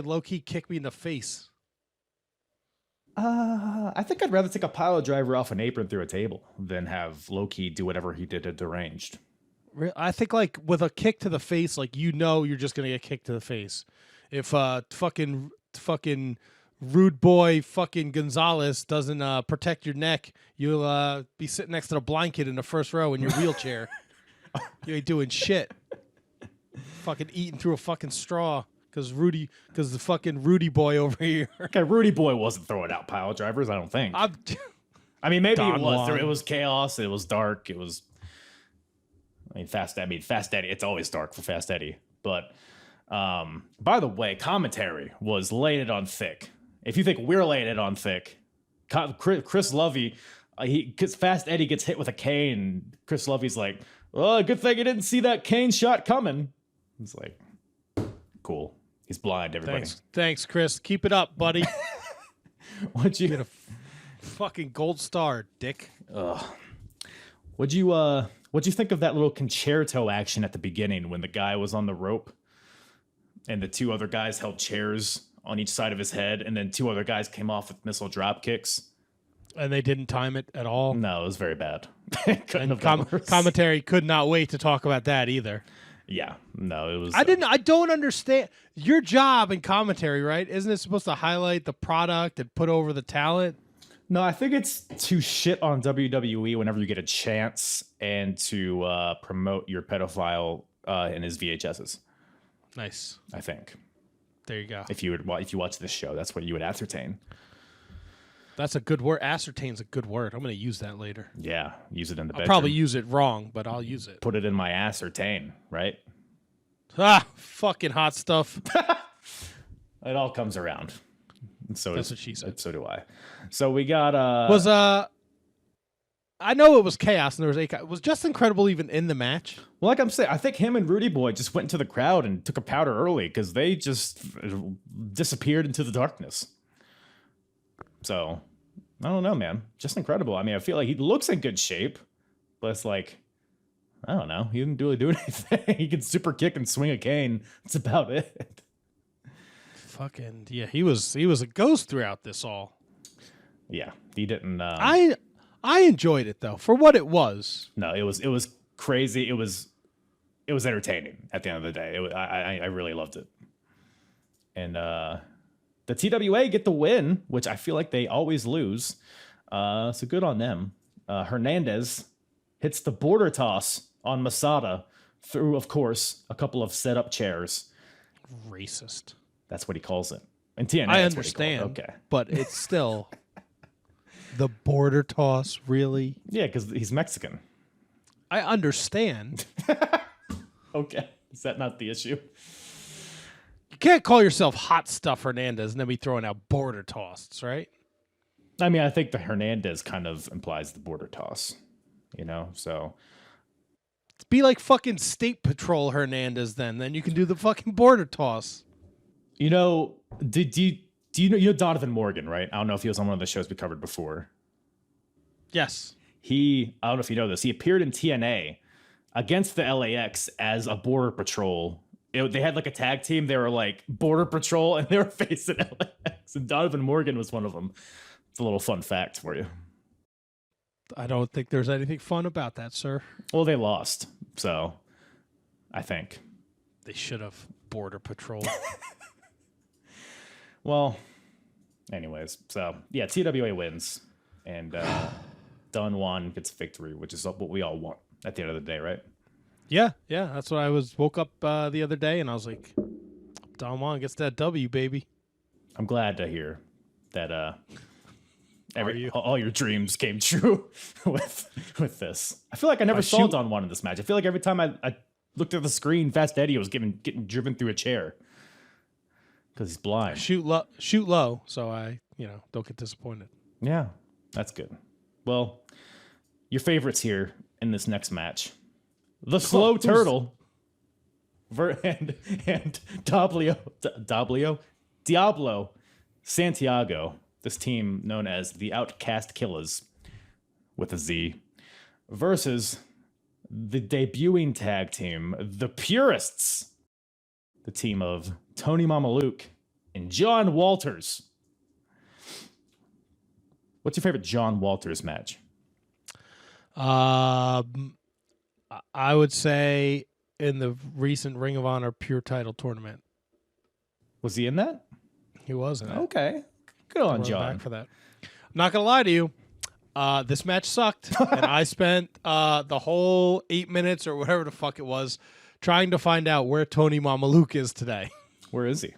low key kick me in the face. I think I'd rather take a pile driver off an apron through a table than have Loki do whatever he did at Deranged. I think like with a kick to the face, like you're just gonna get kicked to the face. If fucking rude boy fucking Gonzalez doesn't protect your neck, you'll be sitting next to the blind kid in the first row in your wheelchair. You ain't doing shit. Fucking eating through a fucking straw because the fucking Rudy boy over here. Okay, Rudy Boy wasn't throwing out pile drivers, I don't think. I mean, maybe Don it was. Juan. It was chaos. It was dark. It was. Fast Eddie. It's always dark for Fast Eddie. But by the way, commentary was laying it on thick. If you think we're laying it on thick, Chris Lovey, because Fast Eddie gets hit with a cane. Chris Lovey's like, "Oh, good thing you didn't see that cane shot coming." It's like, cool. He's blind. Everybody. Thanks, Chris. Keep it up, buddy. What'd you Get a fucking gold star, dick. What'd you think of that little concerto action at the beginning when the guy was on the rope and the 2 other guys held chairs on each side of his head, and then 2 other guys came off with missile drop kicks. And they didn't time it at all. No, it was very bad. Couldn't have And done worse. commentary could not wait to talk about that either. Yeah, no, it was. I don't understand your job in commentary, right? Isn't it supposed to highlight the product and put over the talent? No, I think it's to shit on WWE whenever you get a chance, and to promote your pedophile in his VHSs. Nice. I think There you go. if you watch this show, that's what you would ascertain. That's a good word. Ascertain's a good word. I'm going to use that later. Yeah, use it in the I'll bedroom. probably use it wrong, but I'll use it. Put it in my ascertain, right? Fucking hot stuff. It all comes around. And so That's what she said. So do I. So we got I know it was chaos and there was was Just Incredible even in the match? well, like I'm saying, I think him and Rudy Boy just went into the crowd and took a powder early because they just disappeared into the darkness. So I don't know, man. Just Incredible. I mean, I feel like he looks in good shape, but it's like, I don't know. He didn't really do anything. He can super kick and swing a cane. That's about it. Fucking yeah, he was a ghost throughout this all. Yeah, he didn't. I enjoyed it though for what it was. No, it was crazy. It was entertaining at the end of the day. I really loved it. And the TWA get the win, which I feel like they always lose. So good on them. Hernandez hits the border toss on Masada through, of course, a couple of set-up chairs. Racist. That's what he calls it. And TNA, I that's what he called it. understand. Okay. But it's still the border toss, really? Yeah, because he's Mexican. I understand. Okay. Is that not the issue? You can't call yourself Hot Stuff Hernandez and then be throwing out border tosses, right? I mean, I think the Hernandez kind of implies the border toss, so. Be like fucking State Patrol Hernandez then you can do the fucking border toss. Do you know Donovan Morgan, right? I don't know if he was on one of the shows we covered before. Yes. I don't know if you know this. He appeared in TNA against the LAX as a border patrol. They had like a tag team. They were like border patrol and they were facing LAX. And Donovan Morgan was one of them. It's a little fun fact for you. I don't think there's anything fun about that, sir. Well, they lost. So I think. They should have border patrol. Well, anyways. So yeah, TWA wins. And Don Juan gets a victory, which is what we all want at the end of the day, right? Yeah. That's what I woke up the other day and I was like, Don Juan gets that W, baby. I'm glad to hear that all your dreams came true with this. I feel like I never saw Don Juan in this match. I feel like every time I looked at the screen, Fast Eddie was getting driven through a chair because he's blind. Shoot low, so I don't get disappointed. Yeah, that's good. Well, your favorites here in this next match. The Slow Turtle and Diablo Santiago, this team known as the Outcast Killers with a Z, versus the debuting tag team, the Purists, the team of Tony Mamaluke and John Walters. What's your favorite John Walters match? I would say in the recent Ring of Honor Pure Title tournament. Was he in that? He was in it. Okay. Good on Run John. back for that. I'm not gonna lie to you. This match sucked, and I spent the whole 8 minutes or whatever the fuck it was trying to find out where Tony Mamaluke is today. Where is he?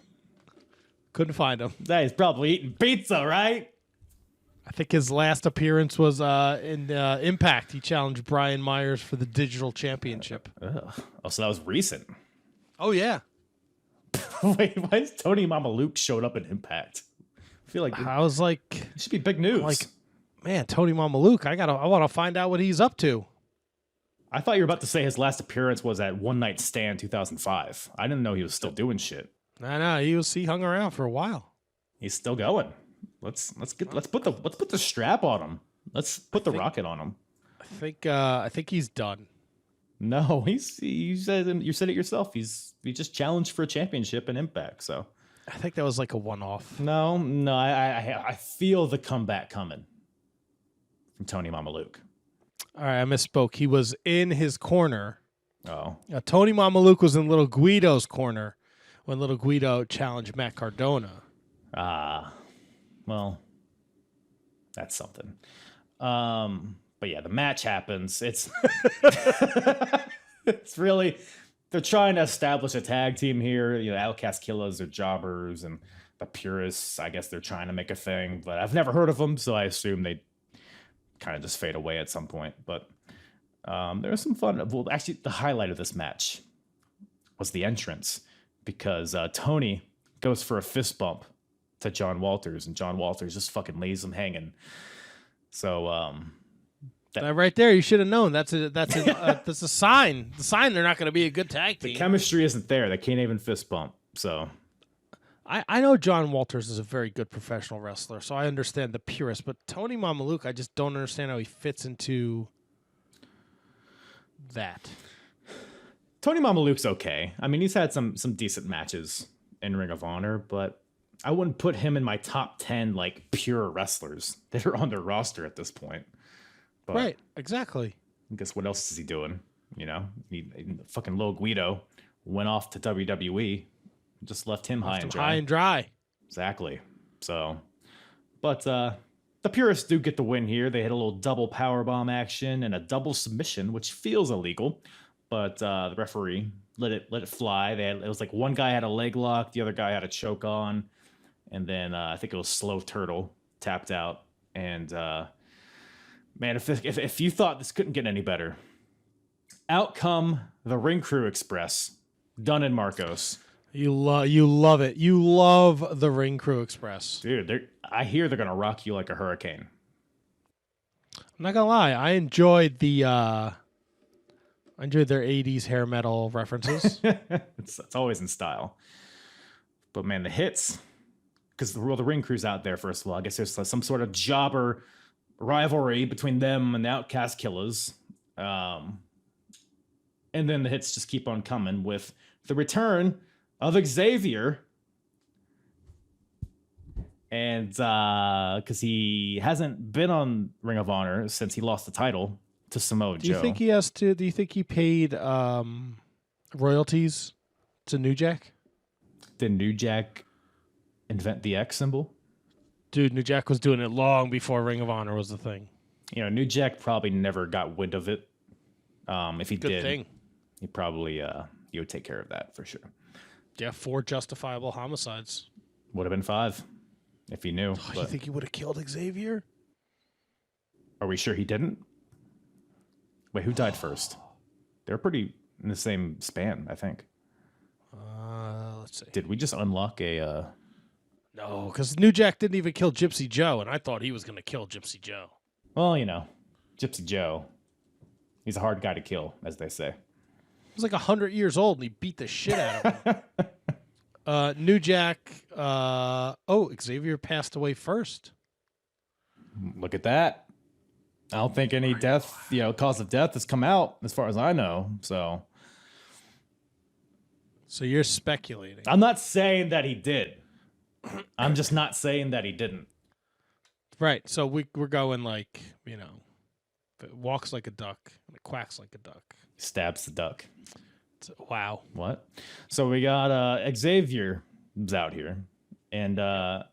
Couldn't find him. He's probably eating pizza, right? I think his last appearance was in Impact. He challenged Brian Myers for the Digital Championship. Ugh. Oh, so that was recent. Oh yeah. Wait, why is Tony Mamaluke showed up in Impact? I feel like I was like, it should be big news. like, man, Tony Mamaluke. I want to find out what he's up to. I thought you were about to say his last appearance was at One Night Stand 2005. I didn't know he was still doing shit. No, he hung around for a while. He's still going. Let's put the strap on him. Let's put the rocket on him. I think he's done. No, you said it yourself. He just challenged for a championship in Impact. So I think that was like a one-off. No, I feel the comeback coming from Tony Mamaluke. All right, I misspoke. He was in his corner. Oh, Tony Mamaluke was in Little Guido's corner when Little Guido challenged Matt Cardona. well, that's something. But yeah, the match happens. It's it's really, they're trying to establish a tag team here. You know, Outcast Killers are jobbers, and the Purists, I guess they're trying to make a thing, but I've never heard of them, so I assume they kind of just fade away at some point. But there was some fun. Well, actually, the highlight of this match was the entrance, because Tony goes for a fist bump to John Walters, and John Walters just fucking lays him hanging. So that right there, you should have known. That's a sign. The sign they're not going to be a good tag team. the chemistry isn't there. They can't even fist bump. So I know John Walters is a very good professional wrestler, so I understand the purist. But Tony Mamaluke, I just don't understand how he fits into that. Tony Mamaluke's okay. I mean, he's had some decent matches in Ring of Honor, but I wouldn't put him in my top 10 like pure wrestlers that are on their roster at this point. But Right, exactly. I guess what else is he doing? You know, fucking Lil Guido went off to WWE, just left him high and dry. High and dry. Exactly. So, but the Purists do get the win here. They hit a little double powerbomb action and a double submission, which feels illegal, but the referee let it fly. It was like one guy had a leg lock, the other guy had a choke on, and then I think it was Slow Turtle tapped out. And man, if you thought this couldn't get any better, out come the Ring Crew Express, Dunn and Marcos. You love it. You love the Ring Crew Express. Dude, I hear they're gonna rock you like a hurricane. I'm not gonna lie, I enjoyed their 80s hair metal references. it's always in style. But man, the hits, because the Ring Crew's out there, first of all. I guess there's some sort of jobber rivalry between them and the Outcast Killers. And then the hits just keep on coming with the return of Xavier. And because he hasn't been on Ring of Honor since he lost the title to Samoa Joe. Do you think he paid royalties to New Jack? Did New Jack invent the X symbol? Dude, New Jack was doing it long before Ring of Honor was the thing. You know, New Jack probably never got wind of it. If he Good did, thing. he probably he would take care of that for sure. Yeah, 4 justifiable homicides. Would have been 5 if he knew. You think he would have killed Xavier? Are we sure he didn't? Wait, who died first? They're pretty in the same span, I think. Let's see. Did we just unlock a... No, because New Jack didn't even kill Gypsy Joe, and I thought he was going to kill Gypsy Joe. Well, you know, Gypsy Joe. He's a hard guy to kill, as they say. He was like 100 years old, and he beat the shit out of him. New Jack... Xavier passed away first. Look at that. I don't think any cause of death has come out, as far as I know, so... So you're speculating. I'm not saying that he did. I'm just not saying that he didn't. Right. So we're going like, if it walks like a duck and it quacks like a duck. Stabs the duck. Wow. What? So we got Xavier's out here. And I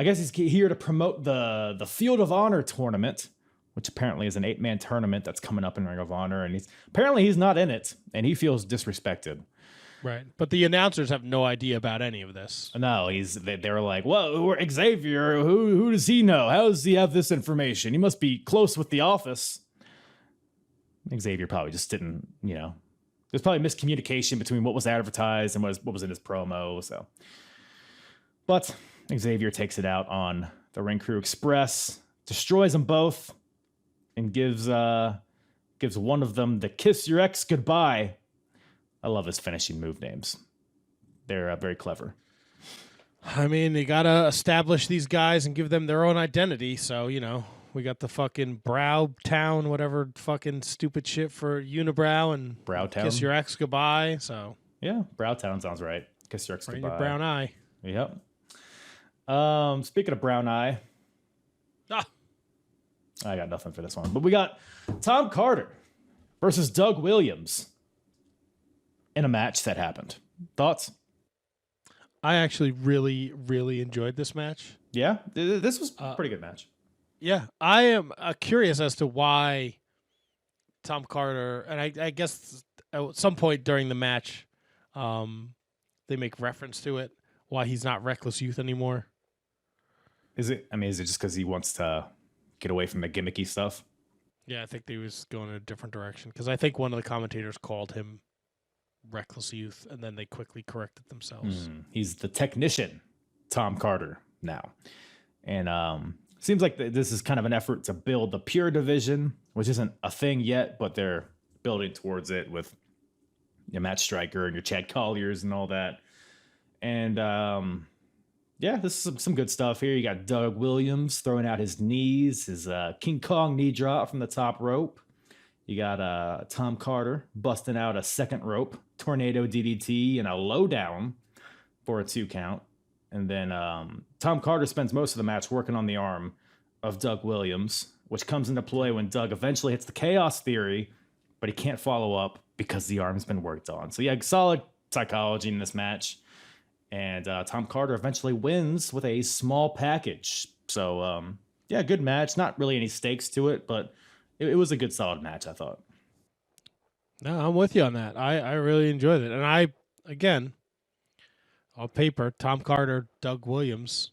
guess he's here to promote the Field of Honor tournament, which apparently is an 8-man tournament that's coming up in Ring of Honor. And he's not in it, and he feels disrespected. Right. But the announcers have no idea about any of this. No, they were like, well, Xavier, who does he know? How does he have this information? He must be close with the office. Xavier probably just didn't, there's probably miscommunication between what was advertised and what was in his promo. So, but Xavier takes it out on the Ring Crew Express, destroys them both, and gives one of them the kiss your ex goodbye. I love his finishing move names. They're very clever. I mean, you got to establish these guys and give them their own identity. So, we got the fucking Brow Town, whatever fucking stupid shit for Unibrow and Brow Town. Kiss Your Ex Goodbye. So, yeah, Brow Town sounds right. Kiss Your Ex right in Goodbye. your brown eye. Yep. Speaking of brown eye, Ah, I got nothing for this one. But we got Tom Carter versus Doug Williams in a match that happened. Thoughts? I actually really, really enjoyed this match. Yeah, this was a pretty good match. Yeah, I am curious as to why Tom Carter, and I guess at some point during the match, they make reference to it, why he's not Reckless Youth anymore. Is it just because he wants to get away from the gimmicky stuff? Yeah, I think they was going in a different direction because I think one of the commentators called him Reckless Youth, and then they quickly corrected themselves. He's the technician, Tom Carter, now. And seems like this is kind of an effort to build the pure division, which isn't a thing yet, but they're building towards it with your Matt Striker and your Chad Colliers and all that. And yeah, this is some good stuff here. You got Doug Williams throwing out his knees, his King Kong knee drop from the top rope. You got Tom Carter busting out a second rope, tornado DDT, and a lowdown for a 2 count. And then Tom Carter spends most of the match working on the arm of Doug Williams, which comes into play when Doug eventually hits the Chaos Theory, but he can't follow up because the arm's been worked on. So yeah, solid psychology in this match. And Tom Carter eventually wins with a small package. So yeah, good match. Not really any stakes to it, but it was a good, solid match, I thought. No, I'm with you on that. I really enjoyed it. And again, on paper, Tom Carter, Doug Williams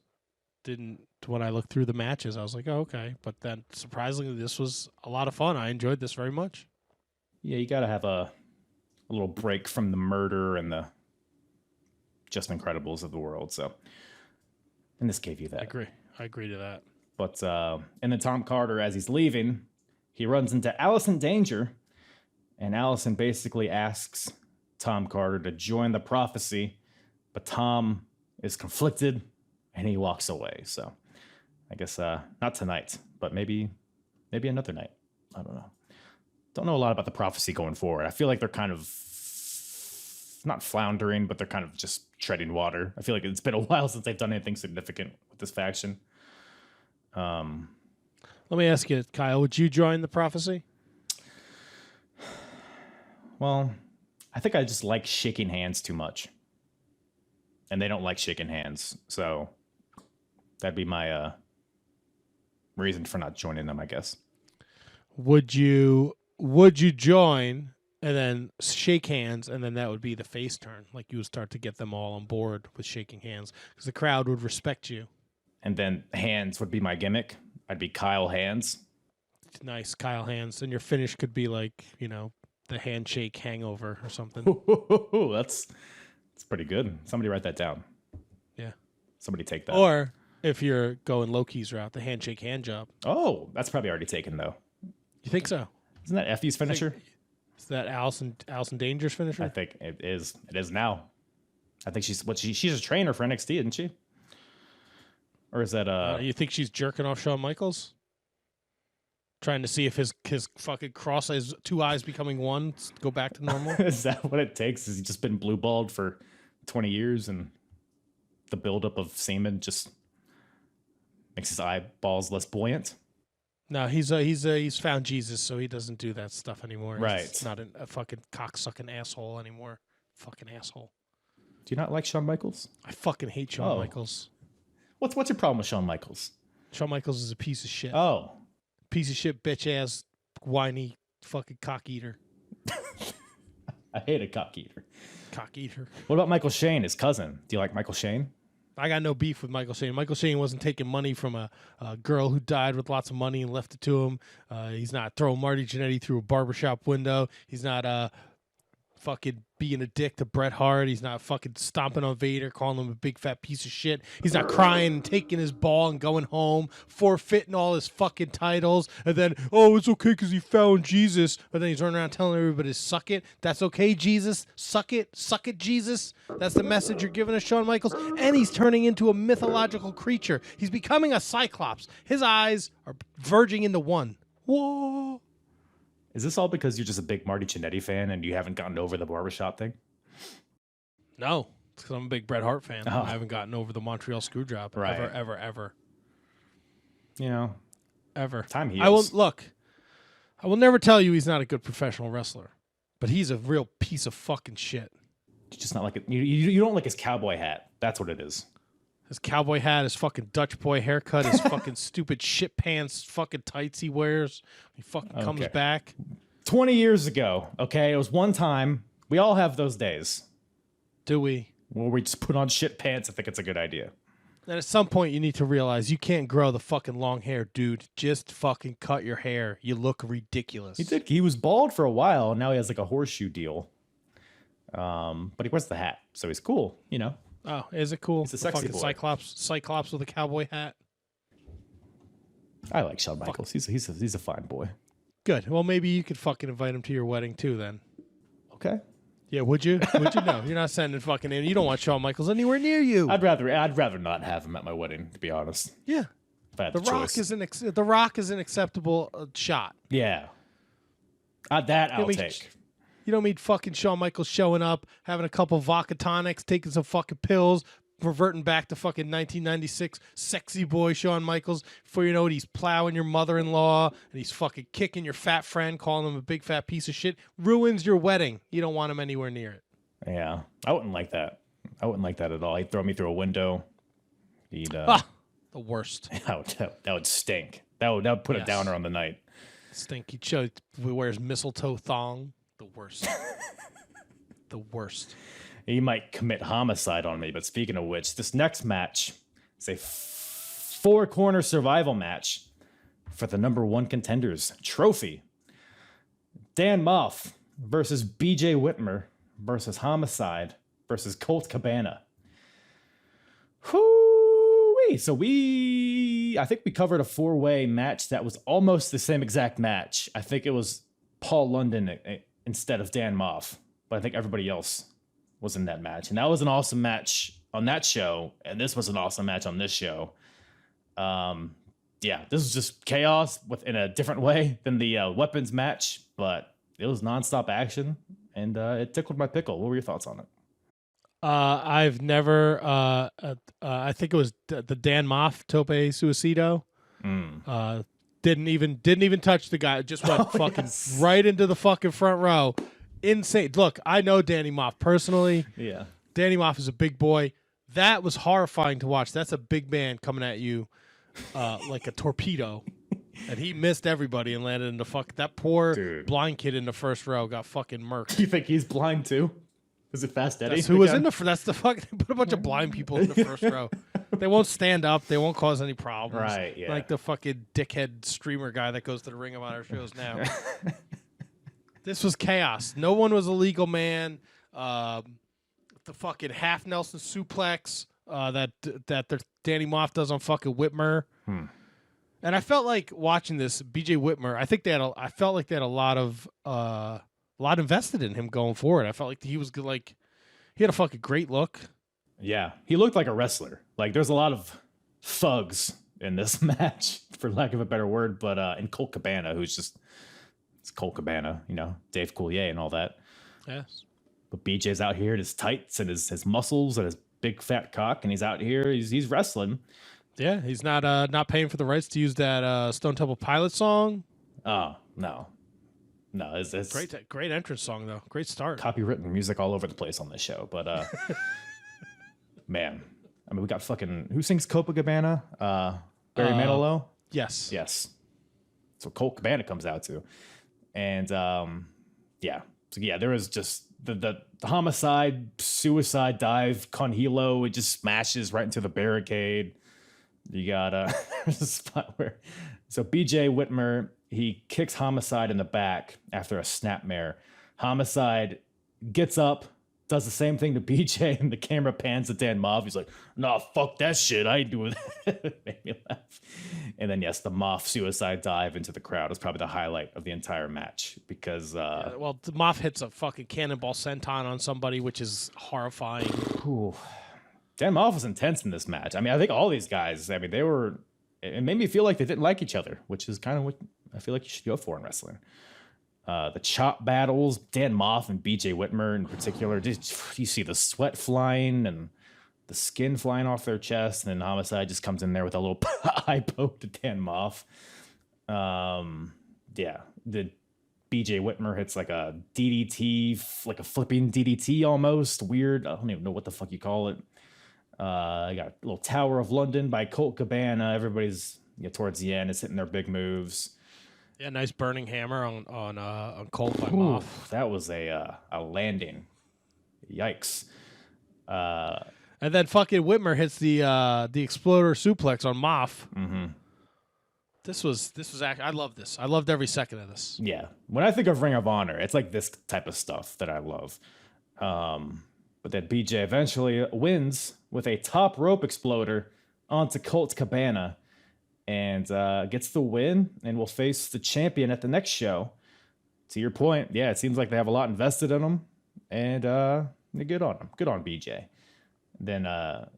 didn't, when I looked through the matches, I was like, oh, okay. But then surprisingly, this was a lot of fun. I enjoyed this very much. Yeah, you got to have a little break from the murder and the Just Incredibles of the world. So, and this gave you that. I agree to that. But, and then Tom Carter, as he's leaving, he runs into Allison Danger. And Allison basically asks Tom Carter to join the Prophecy. But Tom is conflicted and he walks away. So I guess not tonight, but maybe another night. I don't know. Don't know a lot about the Prophecy going forward. I feel like they're kind of not floundering, but they're kind of just treading water. I feel like it's been a while since they've done anything significant with this faction. Let me ask you, Kyle, would you join the Prophecy? Well, I think I just like shaking hands too much. And they don't like shaking hands. So that'd be my reason for not joining them, I guess. Would you join and then shake hands, and then that would be the face turn? Like you would start to get them all on board with shaking hands because the crowd would respect you. And then hands would be my gimmick. I'd be Kyle Hands. Nice, Kyle Hands. And your finish could be like, the handshake hangover or something. That's pretty good. Somebody write that down. Yeah. Somebody take that. Or if you're going Loki's route, the handshake hand job. Oh, that's probably already taken, though. You think so? Isn't that Effie's finisher? Is that Allison Danger's finisher? I think it is. It is now. I think she's a trainer for NXT, isn't she? Or is that you think she's jerking off Shawn Michaels? Trying to see if his fucking cross eyes, 2 eyes becoming one, go back to normal? Is that what it takes? Has he just been blue balled for 20 years and the buildup of semen just makes his eyeballs less buoyant? No, he's found Jesus, so he doesn't do that stuff anymore. Right. He's not a fucking cocksucking asshole anymore. Fucking asshole. Do you not like Shawn Michaels? I fucking hate Shawn Michaels. What's your problem with Shawn Michaels? Shawn Michaels is a piece of shit. Oh. Piece of shit, bitch ass, whiny, fucking cock eater. I hate a cock eater. Cock eater. What about Michael Shane, his cousin? Do you like Michael Shane? I got no beef with Michael Shane. Michael Shane wasn't taking money from a girl who died with lots of money and left it to him. He's not throwing Marty Jannetty through a barbershop window. He's not fucking being a dick to Bret Hart. He's not fucking stomping on Vader, calling him a big fat piece of shit. He's not crying and taking his ball and going home, forfeiting all his fucking titles, and then, oh, it's okay because he found Jesus. But then he's running around telling everybody to suck it. That's okay, Jesus. Suck it, Jesus. That's the message you're giving us, Shawn Michaels. And he's turning into a mythological creature. He's becoming a Cyclops. His eyes are verging into one. Whoa. Is this all because you're just a big Marty Jannetty fan and you haven't gotten over the barbershop thing? No, Because I'm a big Bret Hart fan. Oh. I haven't gotten over the Montreal Screwjob Right. ever. You know, Ever. time heals. I will never tell you he's not a good professional wrestler, but he's a real piece of fucking shit. You're just not like it. You don't like his cowboy hat. That's what it is. His cowboy hat, his fucking Dutch boy haircut, his fucking stupid shit pants, fucking tights he wears. He fucking comes Okay. back. 20 years ago, okay, it was one time. We all have those days Do we? where we just put on shit pants. I think it's a good idea. And at some point, you need to realize you can't grow the fucking long hair, dude. Just fucking cut your hair. You look ridiculous. He did. He was bald for a while. And now he has like a horseshoe deal. But he wears the hat, so he's cool. You know. Oh, is it cool? He's a sexy fucking boy. Cyclops with a cowboy hat. I like Shawn Michaels. He's a fine boy. Good. Well, maybe you could fucking invite him to your wedding too, then. Okay. Yeah, would you? Would you? No, you're not sending fucking in. You don't want Shawn Michaels anywhere near you. I'd rather not have him at my wedding, to be honest. Yeah. If I had The the Rock choice. is an acceptable shot. Yeah. That I'll mean, take. You don't need fucking Shawn Michaels showing up, having a couple vodka tonics, taking some fucking pills, reverting back to fucking 1996 sexy boy Shawn Michaels. Before you know it, he's plowing your mother-in-law and he's fucking kicking your fat friend, calling him a big fat piece of shit. Ruins your wedding. You don't want him anywhere near it. Yeah. I wouldn't like that. I wouldn't like that at all. He'd throw me through a window. He'd The worst. that would stink. That would put a Yes. downer on the night. Stinky Joe wears mistletoe thong. The worst. The worst. He might commit homicide on me. But speaking of which, this next match is a 4-corner survival match for the #1 contenders trophy. Dan Moff versus BJ Whitmer versus Homicide versus Colt Cabana. Whoo-wee. So I think we covered a 4-way match that was almost the same exact match. I think it was Paul London instead of Dan Moff, but I think everybody else was in that match. And that was an awesome match on that show, and this was an awesome match on this show. Yeah, this was just chaos in a different way than the weapons match, but it was nonstop action, and it tickled my pickle. What were your thoughts on it? I've never. I think it was the Dan Moff Tope Suicido. Didn't even touch the guy. Just went fucking right into the fucking front row. Insane. Look, I know Danny Moff personally. Yeah. Danny Moff is a big boy. That was horrifying to watch. That's a big man coming at you like a torpedo. And he missed everybody and landed in the that poor blind kid in the first row got fucking murked. Do you think he's blind too? Is it Fast Eddie? That's who was in that's the fuck. They put a bunch of blind people in the first row. They won't stand up. They won't cause any problems. Right, yeah. Like the fucking dickhead streamer guy that goes to the Ring of Honor shows now. This was chaos. No one was a legal man. The fucking half Nelson suplex that Danny Moff does on fucking Whitmer. And I felt like watching this BJ Whitmer. I felt like they had a lot invested in him going forward. I felt like he was good. Like he had a fucking great look. Yeah, he looked like a wrestler. Like there's a lot of thugs in this match, for lack of a better word. But and Colt Cabana, it's Colt Cabana, Dave Coulier and all that. Yes. But BJ's out here in his tights and his muscles and his big fat cock, and he's out here. He's wrestling. Yeah, he's not paying for the rights to use that Stone Temple Pilot song. Oh no, it's Great entrance song though. Great start. copywritten music all over the place on this show. But man, I mean, we got fucking who sings Copacabana? Barry Manilow. Yes. Yes. So Colt Cabana comes out too, and yeah. So yeah, there was just the homicide suicide dive con hilo. It just smashes right into the barricade. You got there's a spot where BJ Whitmer, he kicks Homicide in the back after a snapmare. Homicide gets up, does the same thing to BJ, and the camera pans to Dan Moff. He's like, "Nah, fuck that shit. I ain't doing that." It made me laugh. And then yes, the Moff suicide dive into the crowd is probably the highlight of the entire match because Well, Moff hits a fucking cannonball senton on somebody, which is horrifying. Ooh. Dan Moff was intense in this match. I mean, I think all these guys, it made me feel like they didn't like each other, which is kind of what I feel like you should go for in wrestling. The chop battles, Dan Moff and BJ Whitmer in particular. You see the sweat flying and the skin flying off their chest, and then Homicide just comes in there with a little eye poke to Dan Moff. Yeah, the BJ Whitmer hits like a DDT, like a flipping DDT almost. Weird. I don't even know what the fuck you call it. I got a little Tower of London by Colt Cabana. Everybody's towards the end is hitting their big moves. Yeah, nice burning hammer on Colt by Moff. That was a landing. Yikes. And then fucking Whitmer hits the exploder suplex on Moff. Mm-hmm. This was I love this. I loved every second of this. Yeah. When I think of Ring of Honor, it's like this type of stuff that I love. But then BJ eventually wins with a top rope exploder onto Colt Cabana and gets the win and will face the champion at the next show. To your point, yeah, it seems like they have a lot invested in him, and they're good on him. Good on BJ. Then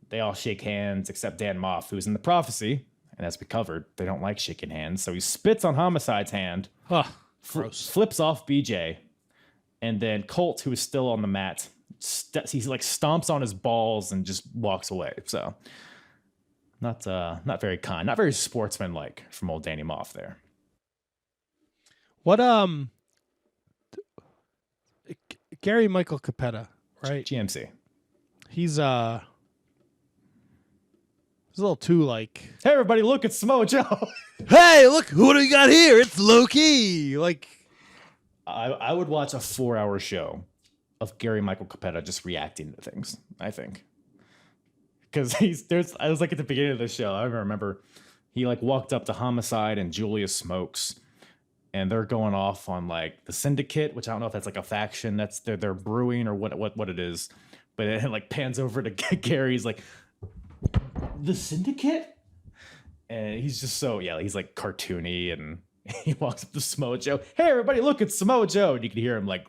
they all shake hands except Dan Moff, who's in the prophecy. And as we covered, they don't like shaking hands. So he spits on Homicide's hand, gross. Flips off BJ, and then Colt, who is still on the mat, he like stomps on his balls and just walks away. So not very kind, not very sportsmanlike from old Danny Moff there. What Gary Michael Capetta, right? GMC. He's a little too like, hey everybody, look, it's Samoa Joe. hey, look, who do we got here? It's Loki. Like, I would watch a 4-hour show of Gary Michael Capetta just reacting to things, I think. Because I was like at the beginning of the show, I remember he like walked up to Homicide and Julius Smokes, and they're going off on like the Syndicate, which I don't know if that's like a faction that's they're brewing or what it is. But it like pans over to Gary's like, the Syndicate? And he's just he's like cartoony, and he walks up to Samoa Joe. Hey everybody, look, it's Samoa Joe. And you can hear him like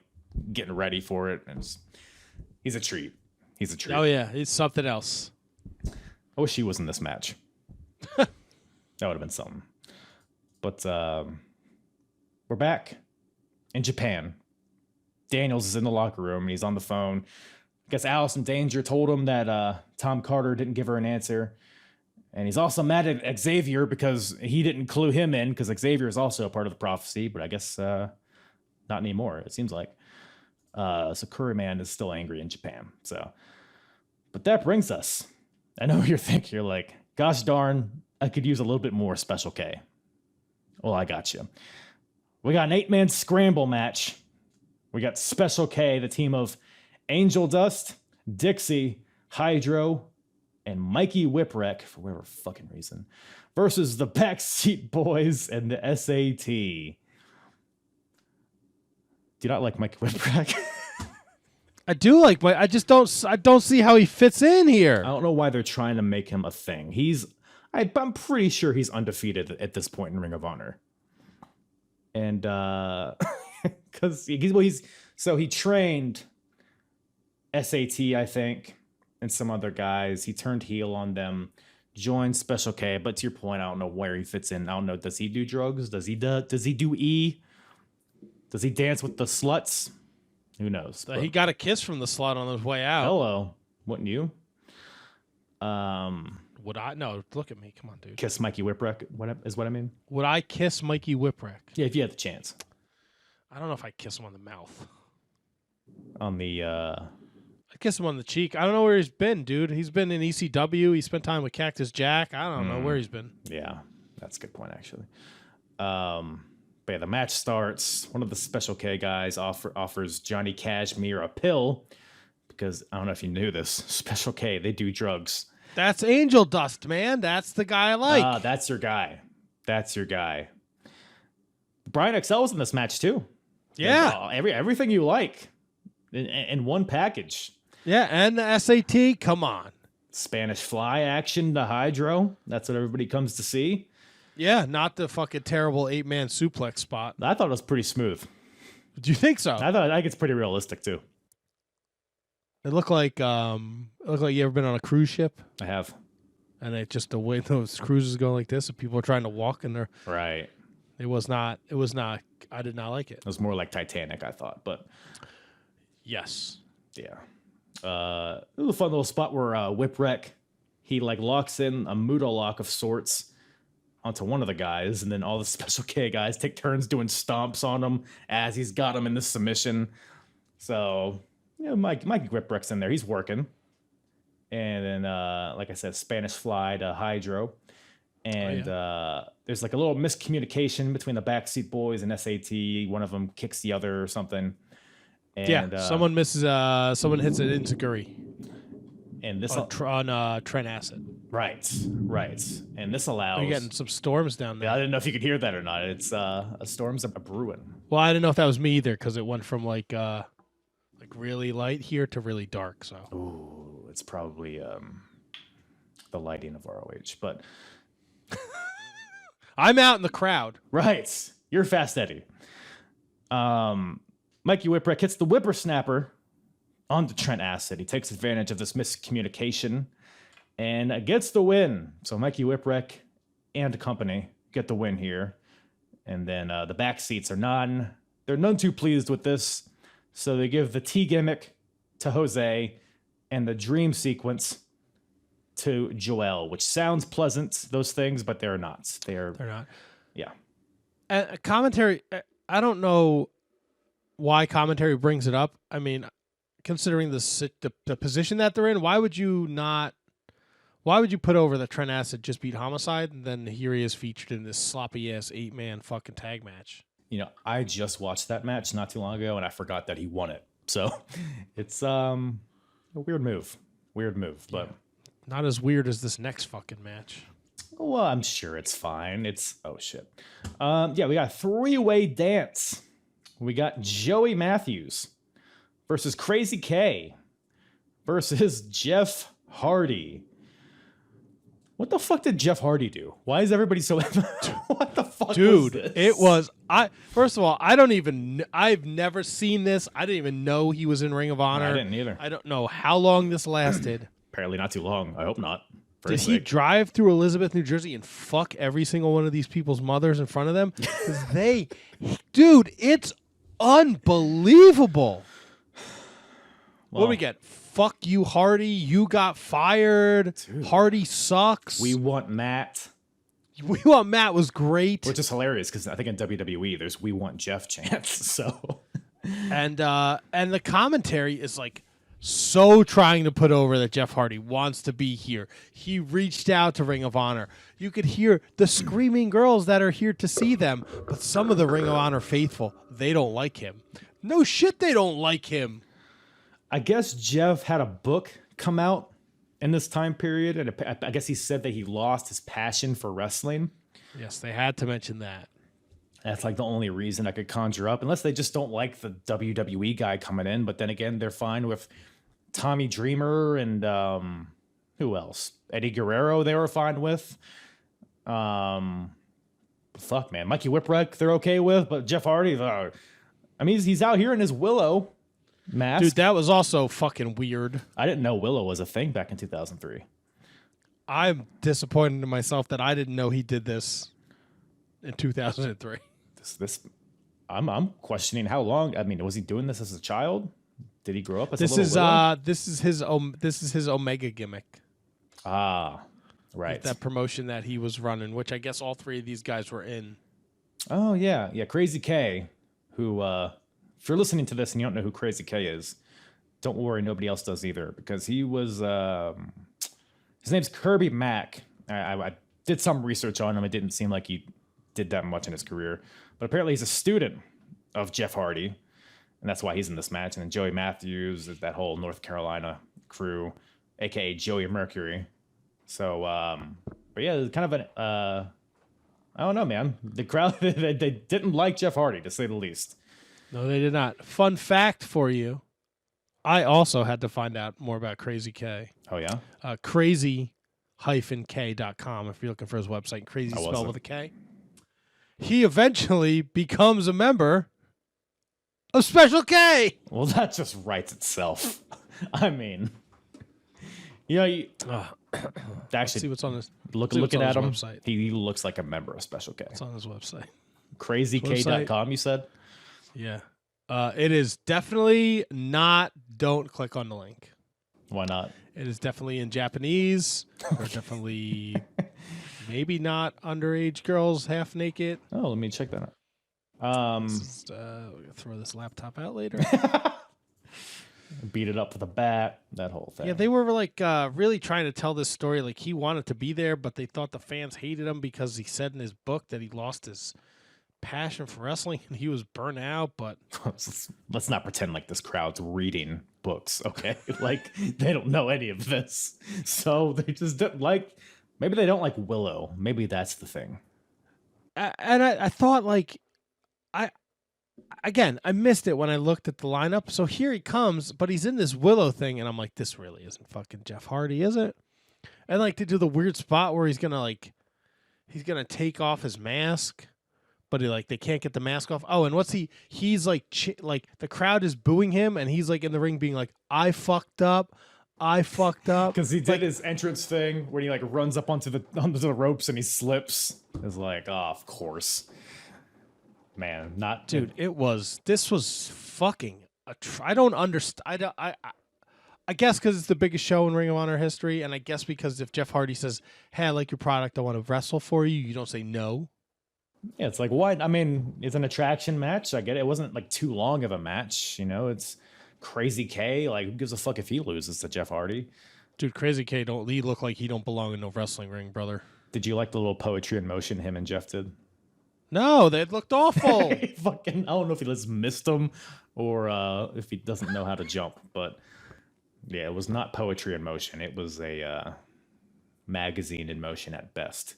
getting ready for it. And he's a treat. He's a treat. Oh yeah, he's something else. I wish he was in this match. That would have been something. But we're back in Japan. Daniels is in the locker room and he's on the phone. I guess Allison Danger told him that Tom Carter didn't give her an answer. And he's also mad at Xavier because he didn't clue him in, because Xavier is also a part of the prophecy, but I guess not anymore, it seems like. So Curry Man is still angry in Japan. But that brings us. I know you're thinking, you're like, gosh darn, I could use a little bit more Special K. Well, I got you. We got an 8-man scramble match. We got Special K, the team of Angel Dust, Dixie, Hydro, and Mikey Whipwreck, for whatever fucking reason, versus the Backseat Boys and the SAT. Do you not like Mikey Whipwreck? I do like I don't see how he fits in here. I don't know why they're trying to make him a thing. I'm pretty sure he's undefeated at this point in Ring of Honor. And because he trained SAT, I think, and some other guys. He turned heel on them, joined Special K. But to your point, I don't know where he fits in. I don't know. Does he do drugs? Does he do E? Does he dance with the sluts? Who knows? He got a kiss from the slut on his way out. Hello, wouldn't you? Would I? No, look at me. Come on, dude. Kiss Mikey Whipwreck is what I mean? Would I kiss Mikey Whipwreck? Yeah, if you had the chance. I don't know if I'd kiss him on the mouth. On the I'd kiss him on the cheek. I don't know where he's been, dude. He's been in ECW. He spent time with Cactus Jack. I don't know where he's been. Yeah, that's a good point, actually. But yeah, the match starts. One of the Special K guys offers Johnny Cashmere a pill because, I don't know if you knew this, Special K, they do drugs. That's Angel Dust, man. That's the guy I like. That's your guy. That's your guy. Brian XL was in this match too. Yeah. And, everything you like in one package. Yeah, and the SAT, come on. Spanish Fly action, the Hydro. That's what everybody comes to see. Yeah, not the fucking terrible 8-man suplex spot. I thought it was pretty smooth. Do you think so? I think it's pretty realistic too. It looked like you ever been on a cruise ship? I have. And it just the way those cruises go like this, and people are trying to walk and they're right. It was not. I did not like it. It was more like Titanic, I thought, but Yes. yeah. It was a fun little spot where Whipwreck, he like locks in a Muto lock of sorts onto one of the guys, and then all the Special K guys take turns doing stomps on him as he's got him in this submission. So, Mikey Whipwreck's in there. He's working. And then, like I said, Spanish Fly to Hydro. And there's like a little miscommunication between the Backseat Boys and SAT. One of them kicks the other or something. And, someone misses. Someone hits it into Guri. And this on Trent Acid. Right. And this allows. You're getting some storms down there. Yeah, I didn't know if you could hear that or not. It's a storm's a brewing. Well, I didn't know if that was me either because it went from like really light here to really dark. So. Ooh, it's probably the lighting of ROH, but I'm out in the crowd. Right, you're Fast Eddie. Mikey Whipwreck hits the whippersnapper onto Trent Acid. He takes advantage of this miscommunication and gets the win. So Mikey Whipwreck and company get the win here. And then the back seats are none too pleased with this. So they give the T gimmick to Jose and the dream sequence to Joel, which sounds pleasant, those things, but they're not. They're not. Yeah. Commentary, I don't know why commentary brings it up. I mean, considering the position that they're in, why would you put over that Trent Acid just beat Homicide, and then here he is featured in this sloppy-ass 8-man fucking tag match? I just watched that match not too long ago, and I forgot that he won it. So it's a weird move. But not as weird as this next fucking match. Well, I'm sure it's fine. Oh, shit. We got a 3-way dance. We got Joey Matthews versus Crazy K versus Jeff Hardy. What the fuck did Jeff Hardy do? Why is everybody so... What the fuck Dude, was this? it was... First of all, I've never seen this. I didn't even know he was in Ring of Honor. I didn't either. I don't know how long this lasted. Apparently not too long. I hope not. Did he drive through Elizabeth, New Jersey and fuck every single one of these people's mothers in front of them? Because dude, it's unbelievable. What do we get? Fuck you, Hardy. You got fired. Dude. Hardy sucks. We want Matt. We want Matt was great. Which is hilarious because I think in WWE there's We Want Jeff chants. So and the commentary is like so trying to put over that Jeff Hardy wants to be here. He reached out to Ring of Honor. You could hear the screaming girls that are here to see them, but some of the Ring of Honor faithful, they don't like him. No shit, they don't like him. I guess Jeff had a book come out in this time period, and I guess he said that he lost his passion for wrestling. Yes, they had to mention that. That's like the only reason I could conjure up, unless they just don't like the WWE guy coming in. But then again, they're fine with Tommy Dreamer and who else? Eddie Guerrero they were fine with. Fuck, man. Mikey Whipwreck they're okay with, but Jeff Hardy, I mean, he's out here in his Willow mask. Dude, that was also fucking weird. I didn't know Willow was a thing back in 2003. I'm disappointed in myself that I didn't know he did this in 2003. I'm questioning how long. I mean, was he doing this as a child? Did he grow up as a little This is his Omega gimmick. Ah, right. That promotion that he was running, which I guess all three of these guys were in. Oh yeah, Crazy K, who if you're listening to this and you don't know who Crazy K is, don't worry, nobody else does either, because he was his name's Kirby Mack. I did some research on him. It didn't seem like he did that much in his career, but apparently he's a student of Jeff Hardy, and that's why he's in this match. And then Joey Matthews, that whole North Carolina crew, aka Joey Mercury. So, but yeah, it's kind of an I don't know, man. The crowd they didn't like Jeff Hardy, to say the least. No, they did not. Fun fact for you: I also had to find out more about Crazy K. Oh yeah, crazy-k.com. If you're looking for his website, crazy spelled with a K. He eventually becomes a member of Special K. Well, that just writes itself. I mean, actually, let's see what's on this. Looking at him, website. he looks like a member of Special K. It's on his website. crazyk.com, you said? Yeah. It is definitely not. Don't click on the link. Why not? It is definitely in Japanese. Or definitely maybe not underage girls half naked. Oh, let me check that out. We're gonna throw this laptop out later. Beat it up with a bat, that whole thing. Yeah, they were like really trying to tell this story. Like he wanted to be there, but they thought the fans hated him because he said in his book that he lost his passion for wrestling and he was burnt out. But let's not pretend like this crowd's reading books, okay? Like they don't know any of this, so they just don't like. Maybe they don't like Willow. Maybe that's the thing. I thought like I missed it when I looked at the lineup. So here he comes, but he's in this Willow thing, and I'm like, this really isn't fucking Jeff Hardy, is it? And like they do the weird spot where he's gonna take off his mask, but they can't get the mask off. Oh, and what's he's like like the crowd is booing him, and he's like in the ring being like, I fucked up because he did his entrance thing where he like runs up onto the ropes and he slips. It's like, oh, of course. Man, not dude. This was fucking. I don't understand. I guess because it's the biggest show in Ring of Honor history, and I guess because if Jeff Hardy says, "Hey, I like your product, I want to wrestle for you," you don't say no. Yeah, it's like what? I mean, it's an attraction match. I get it. It wasn't like too long of a match. You know, it's Crazy K. Like, who gives a fuck if he loses to Jeff Hardy? Dude, Crazy K he look like he don't belong in no wrestling ring, brother. Did you like the little poetry in motion him and Jeff did? No, that looked awful. Fucking, I don't know if he just missed him or if he doesn't know how to jump, but yeah, it was not poetry in motion. It was a magazine in motion at best.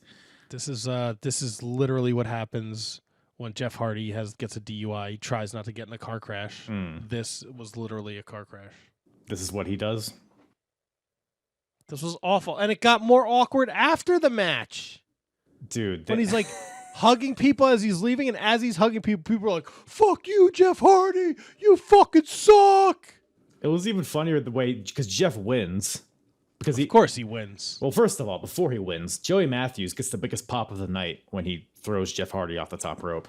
This is literally what happens when Jeff Hardy gets a DUI. He tries not to get in a car crash. This was literally a car crash. This is what he does. This was awful, and it got more awkward after the match, dude. When he's like hugging people as he's leaving, and as he's hugging people are like, "Fuck you, Jeff Hardy! You fucking suck!" It was even funnier the way because Jeff wins. Because of course he wins. Well, first of all, before he wins, Joey Matthews gets the biggest pop of the night when he throws Jeff Hardy off the top rope.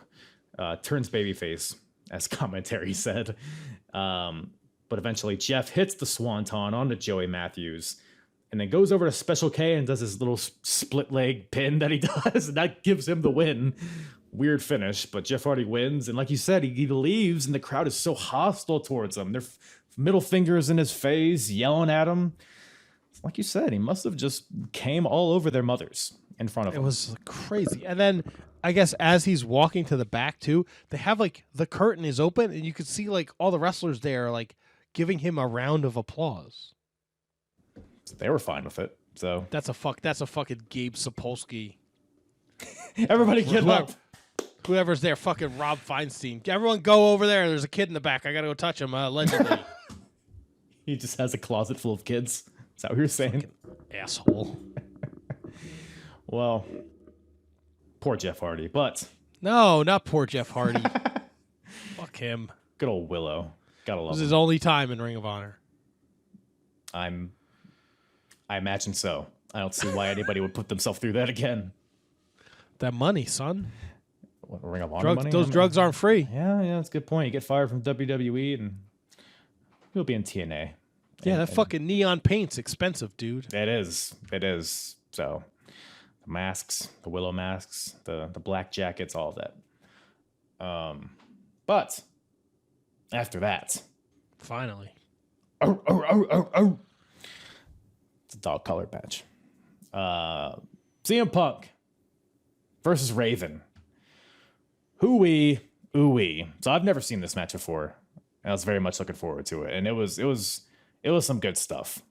Turns babyface, as commentary said. But eventually Jeff hits the swanton onto Joey Matthews and then goes over to Special K and does his little split leg pin that he does. And that gives him the win. Weird finish, but Jeff Hardy wins. And like you said, he leaves and the crowd is so hostile towards him. Their middle fingers in his face, yelling at him. Like you said, he must have just came all over their mothers in front of him. It was crazy. And then I guess as he's walking to the back too, they have like the curtain is open and you could see like all the wrestlers there like giving him a round of applause. So they were fine with it. So that's a fucking Gabe Sapolsky. Everybody get up. Whoever's there, fucking Rob Feinstein. Everyone go over there. There's a kid in the back. I gotta go touch him. Allegedly. He just has a closet full of kids. Is that what you're saying? Fucking asshole. Well, poor Jeff Hardy, but no, not poor Jeff Hardy. Fuck him. Good old Willow. Gotta love him. This is his only time in Ring of Honor. I imagine so. I don't see why anybody would put themselves through that again. That money, son. What, Ring of Honor money? Those drugs aren't free. Yeah, that's a good point. You get fired from WWE and you'll be in TNA. Yeah, that fucking neon paint's expensive, dude. It is. So, the masks, the Willow masks, the black jackets, all of that. But after that, finally, it's a dog collar patch. CM Punk versus Raven. Hoo-wee, ooh-wee. So I've never seen this match before. I was very much looking forward to it, and it was some good stuff.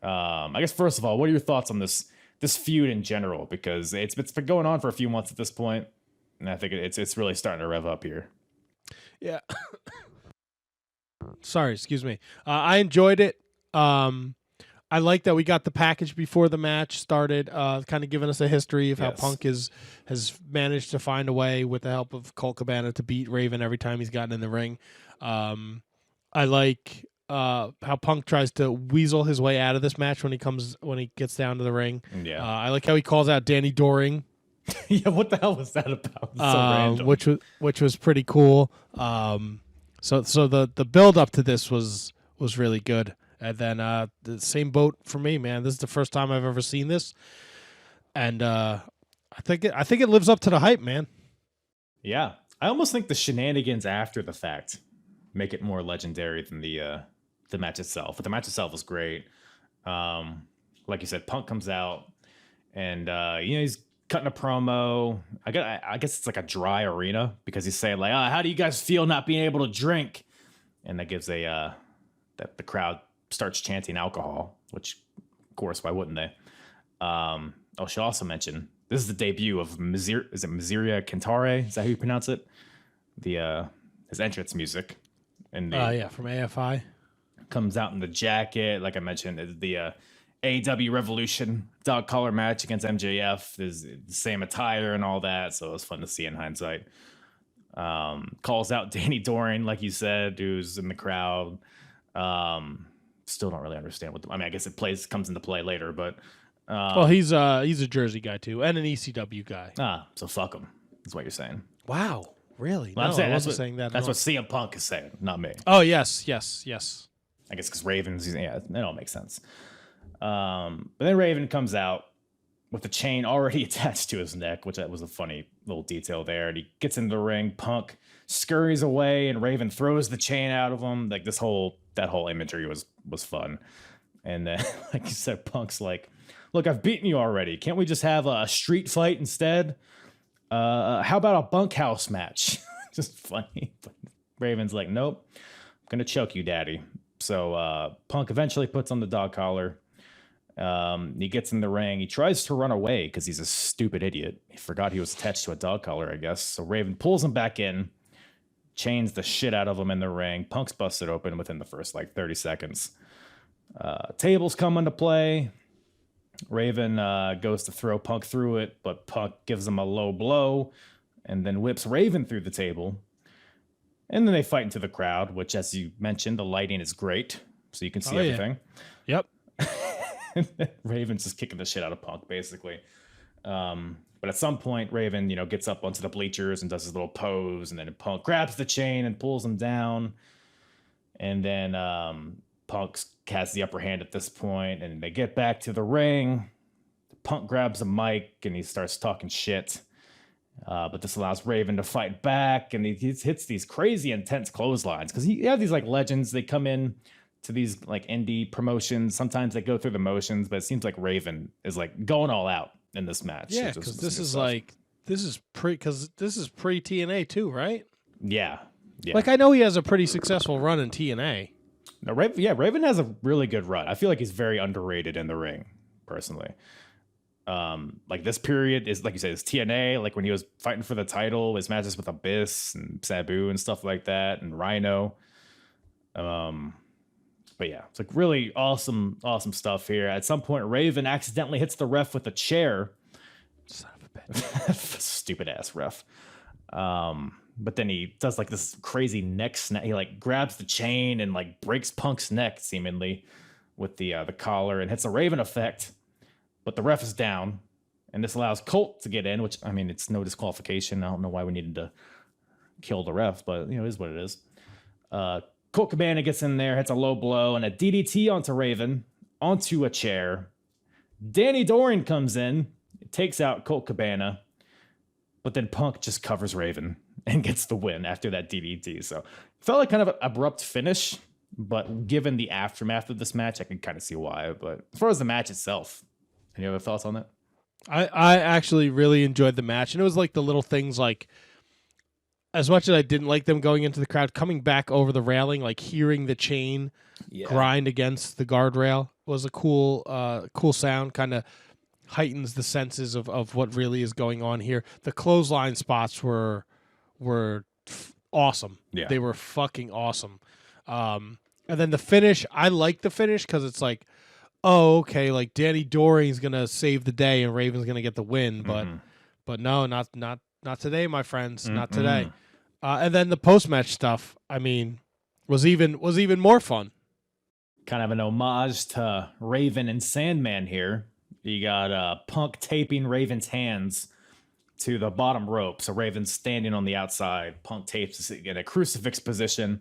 I guess first of all, what are your thoughts on this feud in general? Because it's been going on for a few months at this point, and I think it's really starting to rev up here. Yeah. Sorry, excuse me. I enjoyed it. I like that we got the package before the match started, kind of giving us a history of how Punk has managed to find a way with the help of Colt Cabana to beat Raven every time he's gotten in the ring. I like how Punk tries to weasel his way out of this match when he gets down to the ring. Yeah. I like how he calls out Danny Doring. Yeah, what the hell was that about? So random. which was pretty cool. So the build up to this was really good. And then the same boat for me, man. This is the first time I've ever seen this, and I think it lives up to the hype, man. Yeah, I almost think the shenanigans after the fact make it more legendary than the match itself. But the match itself was great. Like you said, Punk comes out, and he's cutting a promo. I guess it's like a dry arena because he's saying like, "How do you guys feel not being able to drink?" And that gives that the crowd starts chanting alcohol, which of course, why wouldn't they? Should also mention this is the debut of Miseria Cantare? Is that how you pronounce it? His entrance music, and from AFI comes out in the jacket. Like I mentioned, the AEW Revolution dog collar match against MJF is the same attire and all that, so it was fun to see in hindsight. Calls out Danny Doring, like you said, who's in the crowd. Still don't really understand I mean, I guess comes into play later, but well, he's a Jersey guy too, and an ECW guy. So fuck him. That's what you're saying. Wow, really? Well, no, I wasn't saying that. That's what CM Punk is saying, not me. Oh yes. I guess because Raven's, it all makes sense. But then Raven comes out with the chain already attached to his neck, which that was a funny little detail there. And he gets into the ring. Punk scurries away, and Raven throws the chain out of him. Like that whole imagery was fun. And then, like you said, Punk's like, "Look, I've beaten you already. Can't we just have a street fight instead? How about a bunkhouse match?" Just funny. But Raven's like, "Nope, I'm gonna choke you, daddy." So Punk eventually puts on the dog collar. He gets in the ring. He tries to run away because he's a stupid idiot. He forgot he was attached to a dog collar, I guess. So Raven pulls him back in, chains the shit out of him in the ring. Punk's busted open within the first 30 seconds. Tables come into play. Raven goes to throw Punk through it, but Punk gives him a low blow and then whips Raven through the table. And then they fight into the crowd, which, as you mentioned, the lighting is great, so you can see everything. Yep. Raven's just kicking the shit out of Punk, basically. But at some point, Raven, gets up onto the bleachers and does his little pose, and then Punk grabs the chain and pulls him down. And then Punk has the upper hand at this point, and they get back to the ring. Punk grabs a mic, and he starts talking shit. But this allows Raven to fight back, and he hits these crazy intense clotheslines because you have these legends. They come in to these indie promotions. Sometimes they go through the motions, but it seems like Raven is going all out in this match. Yeah, because this is pre TNA too, right? Yeah. I know he has a pretty successful run in TNA. No, Raven has a really good run. I feel like he's very underrated in the ring, personally. This period is, like you said, is TNA, when he was fighting for the title, his matches with Abyss and Sabu and stuff like that, and Rhino. But yeah, it's really awesome stuff here. At some point, Raven accidentally hits the ref with a chair. Son of a bitch. Stupid ass ref. But then he does this crazy neck snap. He grabs the chain and breaks Punk's neck seemingly with the collar and hits a Raven effect. But the ref is down, and this allows Colt to get in, which, I mean, it's no disqualification. I don't know why we needed to kill the ref, but, it is what it is. Colt Cabana gets in there, hits a low blow, and a DDT onto Raven, onto a chair. Danny Doring comes in, takes out Colt Cabana, but then Punk just covers Raven and gets the win after that DDT. So, it felt like kind of an abrupt finish, but given the aftermath of this match, I can kind of see why. But as far as the match itself, any other thoughts on that? I actually really enjoyed the match, and it was the little things as much as I didn't like them going into the crowd, coming back over the railing, hearing the chain grind against the guardrail was a cool sound. Kind of heightens the senses of what really is going on here. The clothesline spots were awesome. Yeah, they were fucking awesome. And then the finish, I like the finish because it's oh, okay, Danny Doring's gonna save the day and Raven's gonna get the win, but no, not today, my friends, not today. And then the post match stuff, I mean, was even more fun. Kind of an homage to Raven and Sandman here. You got Punk taping Raven's hands to the bottom rope. So Raven's standing on the outside. Punk tapes in a crucifix position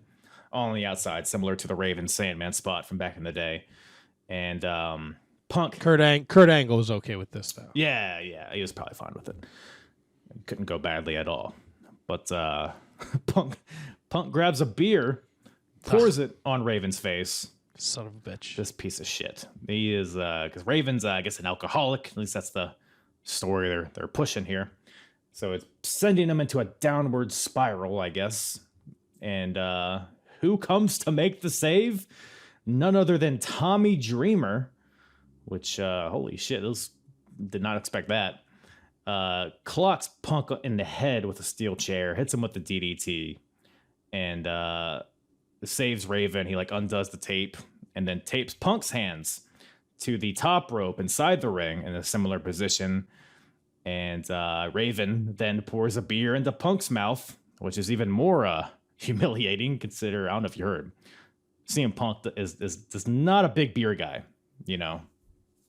on the outside, similar to the Raven Sandman spot from back in the day. And Punk. Kurt Angle was okay with this, though. Yeah, he was probably fine with it. Couldn't go badly at all. But Punk grabs a beer, pours it on Raven's face. Son of a bitch. This piece of shit. He is, because Raven's, I guess, an alcoholic. At least that's the story they're pushing here. So it's sending him into a downward spiral, I guess. And who comes to make the save? None other than Tommy Dreamer, which, holy shit, those did not expect that. Clocks Punk in the head with a steel chair, hits him with the DDT, and saves Raven. He undoes the tape and then tapes Punk's hands to the top rope inside the ring in a similar position. And Raven then pours a beer into Punk's mouth, which is even more humiliating. Consider, I don't know if you heard, CM Punk is not a big beer guy,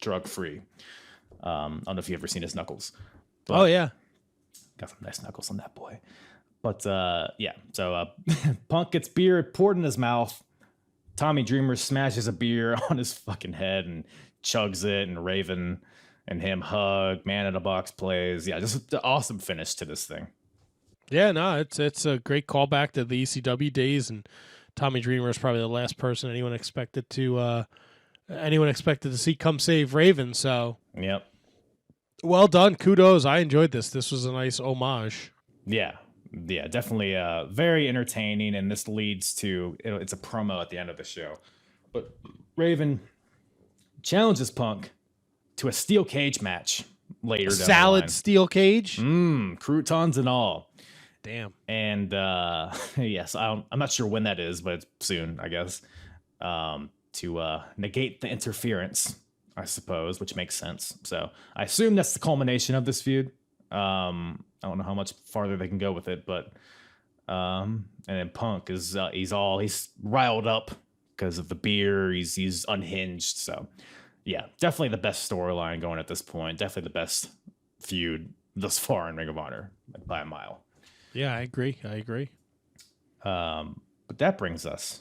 drug free. I don't know if you've ever seen his knuckles. Oh yeah, got some nice knuckles on that boy. But yeah, so Punk gets beer poured in his mouth. Tommy Dreamer smashes a beer on his fucking head and chugs it, and Raven and him hug. Man in a Box plays. Yeah, just an awesome finish to this thing. Yeah, no, it's a great callback to the ECW days, and Tommy Dreamer is probably the last person anyone expected to see come save Raven. So yep, well done, kudos. I enjoyed this. This was a nice homage. Yeah, definitely very entertaining, and this leads to it's a promo at the end of the show. But Raven challenges Punk to a steel cage match later. Salad steel cage, croutons and all. Damn. And yes, I'm not sure when that is, but it's soon, I guess. To negate the interference, I suppose, which makes sense. So I assume that's the culmination of this feud. I don't know how much farther they can go with it, but and then Punk is he's riled up because of the beer. He's unhinged. So yeah, definitely the best storyline going at this point. Definitely the best feud thus far in Ring of Honor by a mile. Yeah, I agree. But that brings us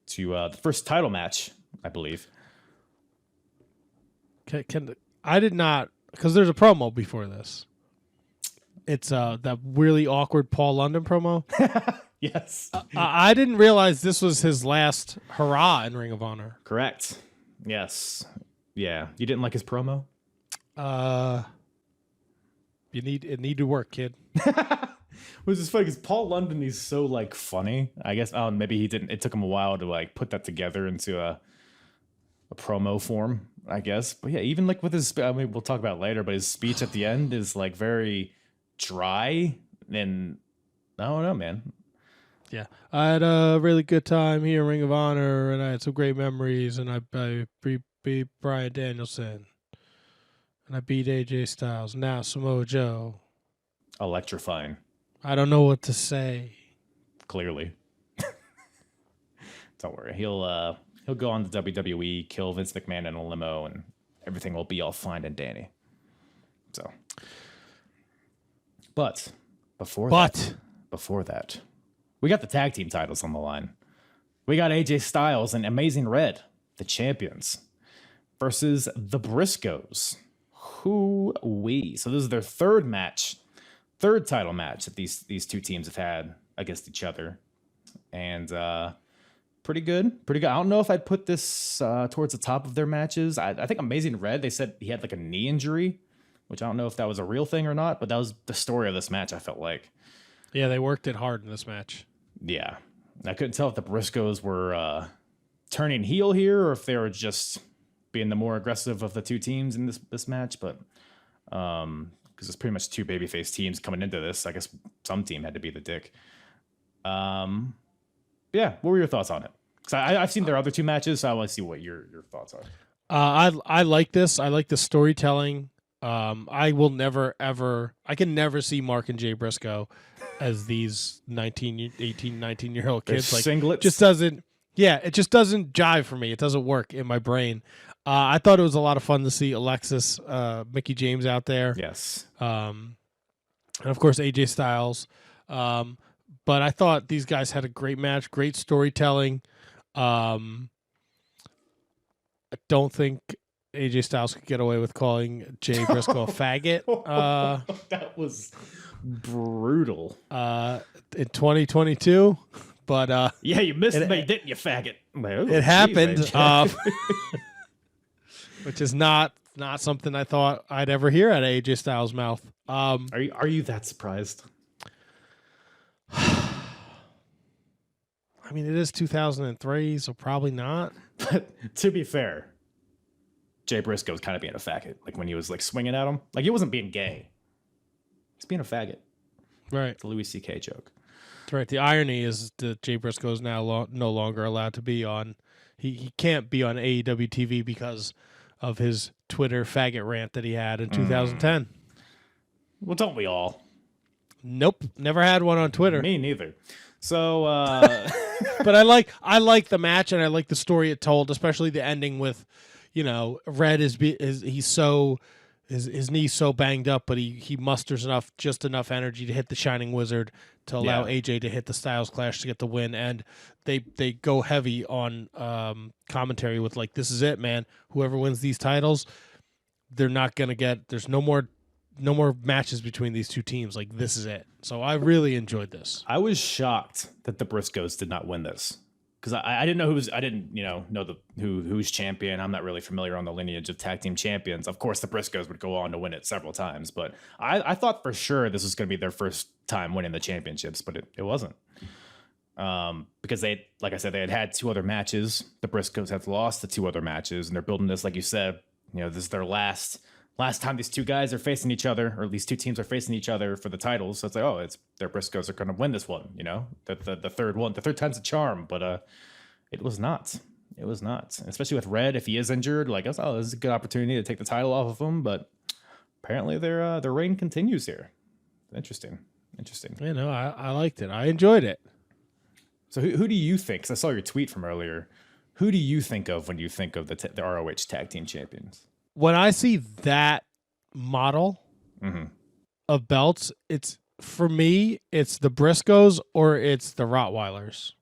to the first title match, I believe. I did not, because there's a promo before this. It's that really awkward Paul London promo. Yes. I didn't realize this was his last hurrah in Ring of Honor. Correct. Yes. Yeah. You didn't like his promo? It need to work, kid. Which is funny because Paul London, he's so funny. I guess maybe he didn't. It took him a while to put that together into a promo form, I guess. But yeah, even with his, we'll talk about it later. But his speech at the end is very dry, and I don't know, man. Yeah, I had a really good time here in Ring of Honor, and I had some great memories. And I beat Bryan Danielson, and I beat AJ Styles. Now Samoa Joe. Electrifying. I don't know what to say. Clearly. Don't worry. He'll go on to WWE, kill Vince McMahon in a limo, and everything will be all fine and dandy. So. But before that, we got the tag team titles on the line. We got AJ Styles and Amazing Red, the champions, versus the Briscoes. Who-wee. So this is their third title match that these two teams have had against each other. And pretty good. I don't know if I'd put this towards the top of their matches. I think Amazing Red, they said he had a knee injury, which I don't know if that was a real thing or not, but that was the story of this match, I felt like. Yeah, they worked it hard in this match. Yeah. I couldn't tell if the Briscoes were turning heel here or if they were just being the more aggressive of the two teams in this match, but because it's pretty much two babyface teams coming into this. I guess some team had to be the dick. Yeah, what were your thoughts on it? Because I've seen their other two matches, so I want to see what your thoughts are. I like this. I like the storytelling. I can never see Mark and Jay Briscoe as these 18, 19-year-old kids. Singlets. It just doesn't jive for me. It doesn't work in my brain. I thought it was a lot of fun to see Alexis, Mickey James out there. Yes. and of course AJ Styles. But I thought these guys had a great match, great storytelling. I don't think AJ Styles could get away with calling Jay Briscoe a faggot. That was brutal. In 2022, but Yeah, you missed me, didn't you, faggot? Like, oh, it happened, AJ. which is not something I thought I'd ever hear out of AJ Styles' mouth. Are you that surprised? I mean, it is 2003, so probably not. But to be fair, Jay Briscoe was kind of being a faggot. Like when he was like swinging at him, like he wasn't being gay. He's being a faggot. Right. It's a Louis C.K. joke. That's right. The irony is that Jay Briscoe is now no longer allowed to be on. He can't be on AEW TV because of his Twitter faggot rant that he had in 2010. Well, don't we all? Nope, never had one on Twitter. Me neither. So, But I like the match and I like the story it told, especially the ending with, Red his knee's so banged up, but he musters just enough energy to hit the Shining Wizard to allow AJ to hit the Styles Clash to get the win, and they go heavy on commentary with like, this is it, man. Whoever wins these titles, they're not gonna get. There's no more matches between these two teams. Like, this is it. So I really enjoyed this. I was shocked that the Briscoes did not win this because I didn't know know who's champion. I'm not really familiar on the lineage of tag team champions. Of course, the Briscoes would go on to win it several times, but I thought for sure this was going to be their first time winning the championships, but it wasn't. Because they, like I said, they had two other matches. The Briscoes had lost the two other matches, and they're building this, like you said, this is their last time these two guys are facing each other, or these two teams are facing each other for the titles. So it's like, it's their Briscoes are going to win this one, the third one. The third time's a charm, but it was not. It was not. Especially with Red, if he is injured, like, this is a good opportunity to take the title off of him. But apparently their reign continues here. Interesting. I liked it. I enjoyed it. So who do you think? Because I saw your tweet from earlier. Who do you think of when you think of the ROH Tag Team Champions? When I see that model of belts, for me, it's the Briscoes or it's the Rottweilers.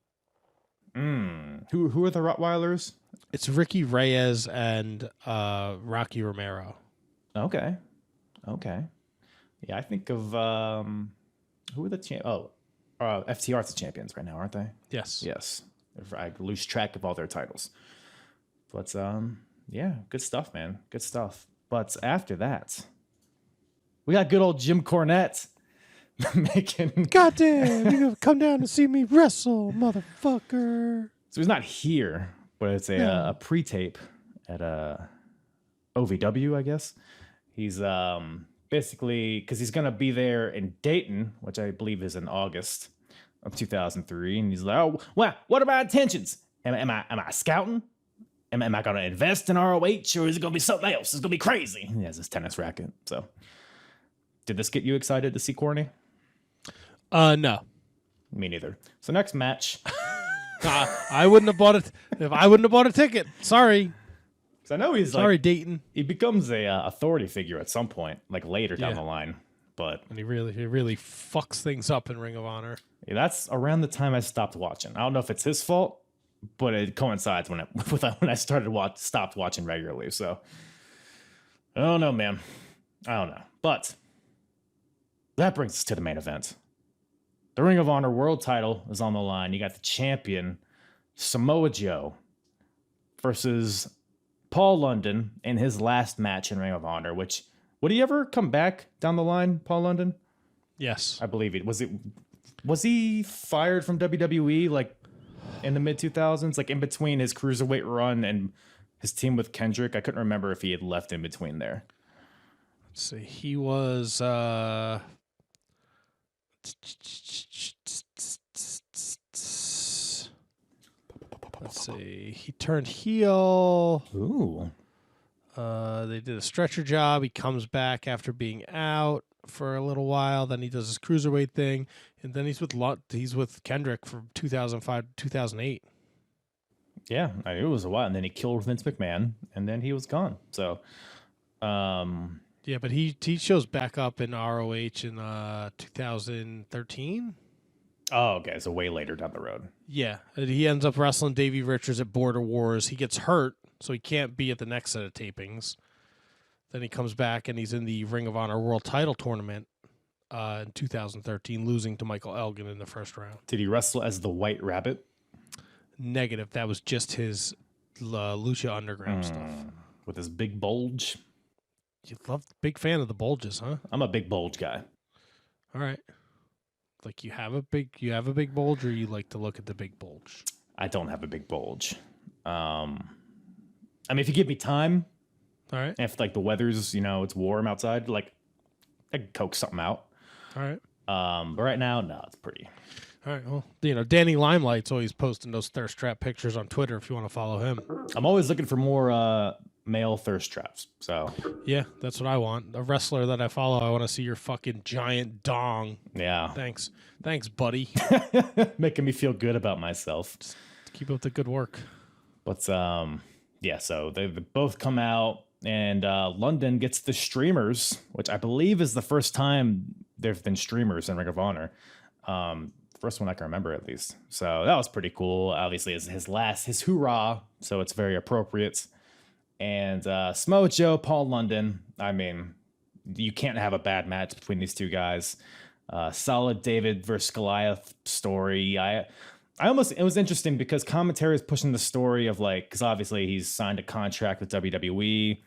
Who are the Rottweilers? It's Ricky Reyes and Rocky Romero. Okay. Yeah, I think of who are the FTR's the champions right now, aren't they? Yes. I lose track of all their titles. But yeah, good stuff, man. Good stuff. But after that, we got good old Jim Cornette making. Goddamn, you gonna come down to see me wrestle, motherfucker. So he's not here, but it's a pre-tape at OVW, I guess. He's basically, because he's going to be there in Dayton, which I believe is in August of 2003. And he's like, oh, well, what are my intentions? Am I scouting? Am I going to invest in ROH, or is it going to be something else? It's going to be crazy. He has his tennis racket. So did this get you excited to see Corny? No. Me neither. So next match. I wouldn't have bought it if I wouldn't have bought a ticket. Sorry. Because I know he's sorry, Dayton. He becomes a authority figure at some point, like later down the line. But and he really fucks things up in Ring of Honor. Yeah, that's around the time I stopped watching. I don't know if it's his fault, but it coincides when I stopped watching regularly. So I don't know, man. I don't know. But that brings us to the main event. The Ring of Honor World Title is on the line. You got the champion, Samoa Joe, versus Paul London in his last match in Ring of Honor, which, would he ever come back down the line, Paul London? Yes. I believe it. Was he fired from WWE like in the mid-2000s, like in between his cruiserweight run and his team with Kendrick? I couldn't remember if he had left in between there. Let's see. He was let's see. He turned heel. Ooh. They did a stretcher job. He comes back after being out for a little while. Then he does his cruiserweight thing, and then he's with Kendrick from 2005 to 2008. Yeah, it was a while, and then he killed Vince McMahon, and then he was gone. So, Yeah, but he shows back up in ROH in 2013. Oh, okay. So way later down the road. Yeah, and he ends up wrestling Davey Richards at Border Wars. He gets hurt, so he can't be at the next set of tapings. Then he comes back and he's in the Ring of Honor World Title Tournament in 2013, losing to Michael Elgin in the first round. Did he wrestle as the White Rabbit? Negative. That was just his Lucha Underground stuff. With his big bulge? You big fan of the bulges, huh? I'm a big bulge guy. All right. Like you have a big bulge, or you like to look at the big bulge? I don't have a big bulge. I mean, if you give me time, All right. if like the weather's, it's warm outside, like I could coax something out. All right. But right now, no, it's pretty. All right. Well, Danny Limelight's always posting those thirst trap pictures on Twitter if you want to follow him. I'm always looking for more male thirst traps. So Yeah, that's what I want. A wrestler that I follow, I want to see your fucking giant dong. yeah, Thanks, buddy. making me feel good about myself. Keep up the good work. But yeah, so they both come out, and London gets the streamers, which I believe is the first time there've been streamers in Ring of Honor. First one I can remember, at least. So that was pretty cool. Obviously, it's his hoorah, so it's very appropriate. And Samoa Joe, Paul London. I mean, you can't have a bad match between these two guys. Solid David versus Goliath story. It was interesting because commentary is pushing the story of because obviously he's signed a contract with WWE.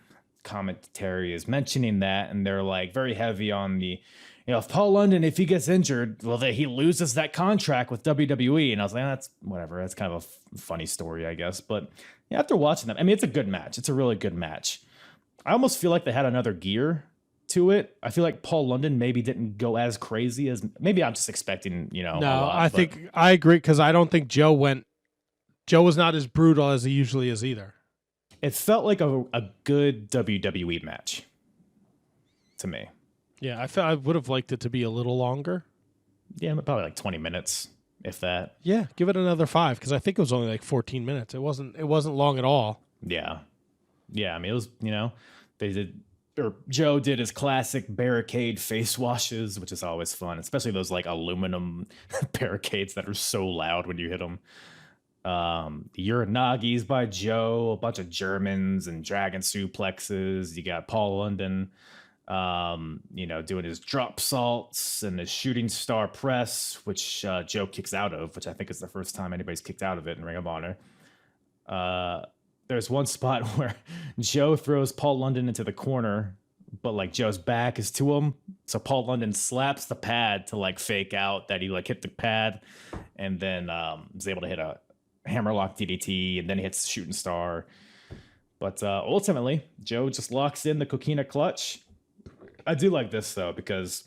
Commentary is mentioning that, and they're very heavy on the, if Paul London, if he gets injured, well, he loses that contract with WWE. And I was like, that's whatever. That's kind of a funny story, I guess. But yeah, after watching that, I mean, it's a good match. It's a really good match. I almost feel like they had another gear to it. I feel like Paul London maybe didn't go as crazy as, maybe I'm just expecting, a No, lot, I think I agree because I don't think Joe was not as brutal as he usually is either. It felt like a good WWE match to me. Yeah, I would have liked it to be a little longer. Yeah, probably 20 minutes, if that. Yeah, give it another 5 because I think it was only 14 minutes. It wasn't long at all. Yeah. I mean, it was, Joe did his classic barricade face washes, which is always fun, especially those aluminum barricades that are so loud when you hit them. Uranagis by Joe, a bunch of Germans and dragon suplexes. You got Paul London, doing his drop salts and his shooting star press, which Joe kicks out of, which I think is the first time anybody's kicked out of it in Ring of Honor. There's one spot where Joe throws Paul London into the corner, but Joe's back is to him. So Paul London slaps the pad to fake out that he hit the pad, and then is able to hit a hammerlock DDT, and then he hits the shooting star. But ultimately, Joe just locks in the coquina clutch. I do like this though, because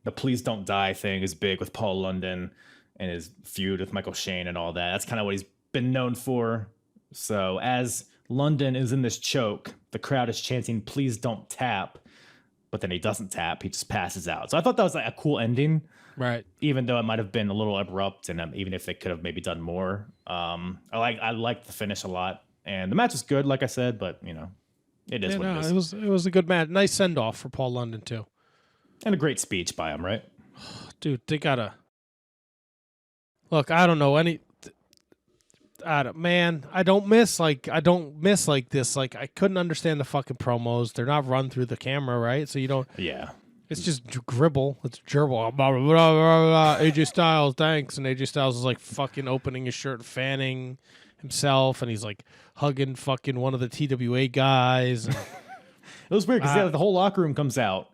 the please don't die thing is big with Paul London and his feud with Michael Shane and all that. That's kind of what he's been known for. So as London is in this choke, the crowd is chanting, please don't tap. But then he doesn't tap. He just passes out. So I thought that was a cool ending. Right. Even though it might have been a little abrupt, and even if they could have maybe done more. I liked the finish a lot. And the match is good, like I said, but, it is what it is. It was a good match. Nice send-off for Paul London, too. And a great speech by him, right? Dude, they gotta... Look, I don't know any... I don't miss this. I couldn't understand the fucking promos. They're not run through the camera, right? So you don't... Yeah. It's just gribble. It's gerbil. Blah, blah, blah, blah, blah. AJ Styles, thanks. And AJ Styles is fucking opening his shirt, fanning himself, and he's hugging fucking one of the TWA guys. And, it was weird because the whole locker room comes out.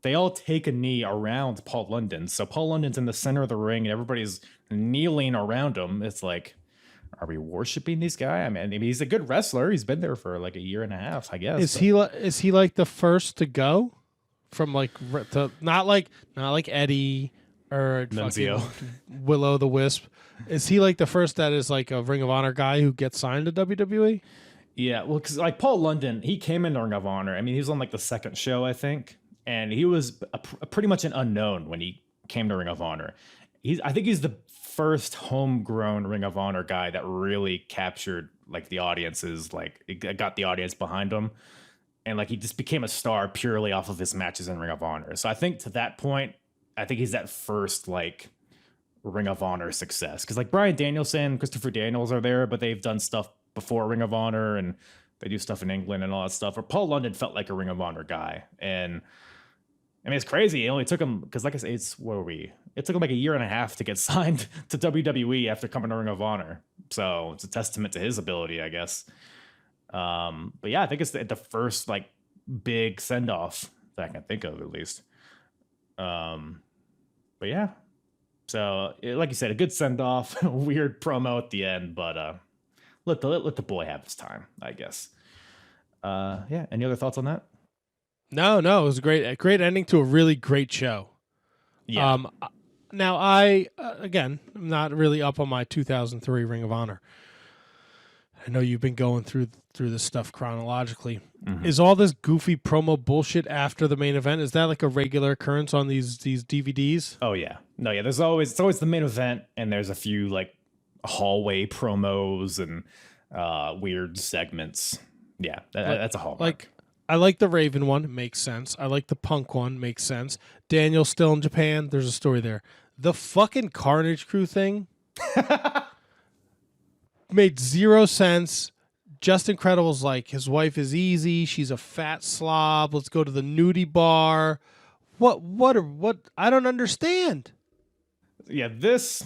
They all take a knee around Paul London. So Paul London's in the center of the ring, and everybody's kneeling around him. It's are we worshiping this guy? I mean, he's a good wrestler. He's been there for a year and a half, I guess. Is he the first to go? From not like Eddie or Nunzio. Willow the Wisp. Is he the first that is a Ring of Honor guy who gets signed to WWE? Yeah, well, because Paul London, he came into Ring of Honor. I mean, he was on the second show, I think, and he was pretty much an unknown when he came to Ring of Honor. I think he's the first homegrown Ring of Honor guy that really captured the audiences, it got the audience behind him. and like he just became a star purely off of his matches in Ring of Honor. So I think to that point, I think he's that first like Ring of Honor success, because like Bryan Danielson, Christopher Daniels are there, but they've done stuff before Ring of Honor and they do stuff in England and all that stuff. Or Paul London felt like a Ring of Honor guy, and I mean it's crazy. It only took him, because like I said, it took him like a year and a half to get signed to WWE after coming to Ring of Honor. So it's a testament to his ability, I guess. But yeah, I think it's the first like big send off that I can think of, at least. But yeah, so like you said, a good send off, weird promo at the end, but let the boy have his time, I guess. Yeah. Any other thoughts on that? No, it was a great ending to a really great show. Yeah. Now I again, I'm not really up on my 2003 Ring of Honor. I know you've been going through this stuff chronologically. Mm-hmm. Is all this goofy promo bullshit after the main event? Is that like a regular occurrence on these DVDs? Oh yeah. No, yeah. It's always the main event, and there's a few like hallway promos and weird segments. Yeah, that's a hallmark. Like, I like the Raven one, makes sense. I like the Punk one, makes sense. Daniel's still in Japan, there's a story there. The fucking Carnage Crew thing made zero sense. Just Incredible's like, his wife is easy, she's a fat slob, let's go to the nudie bar. What I don't understand. Yeah, this,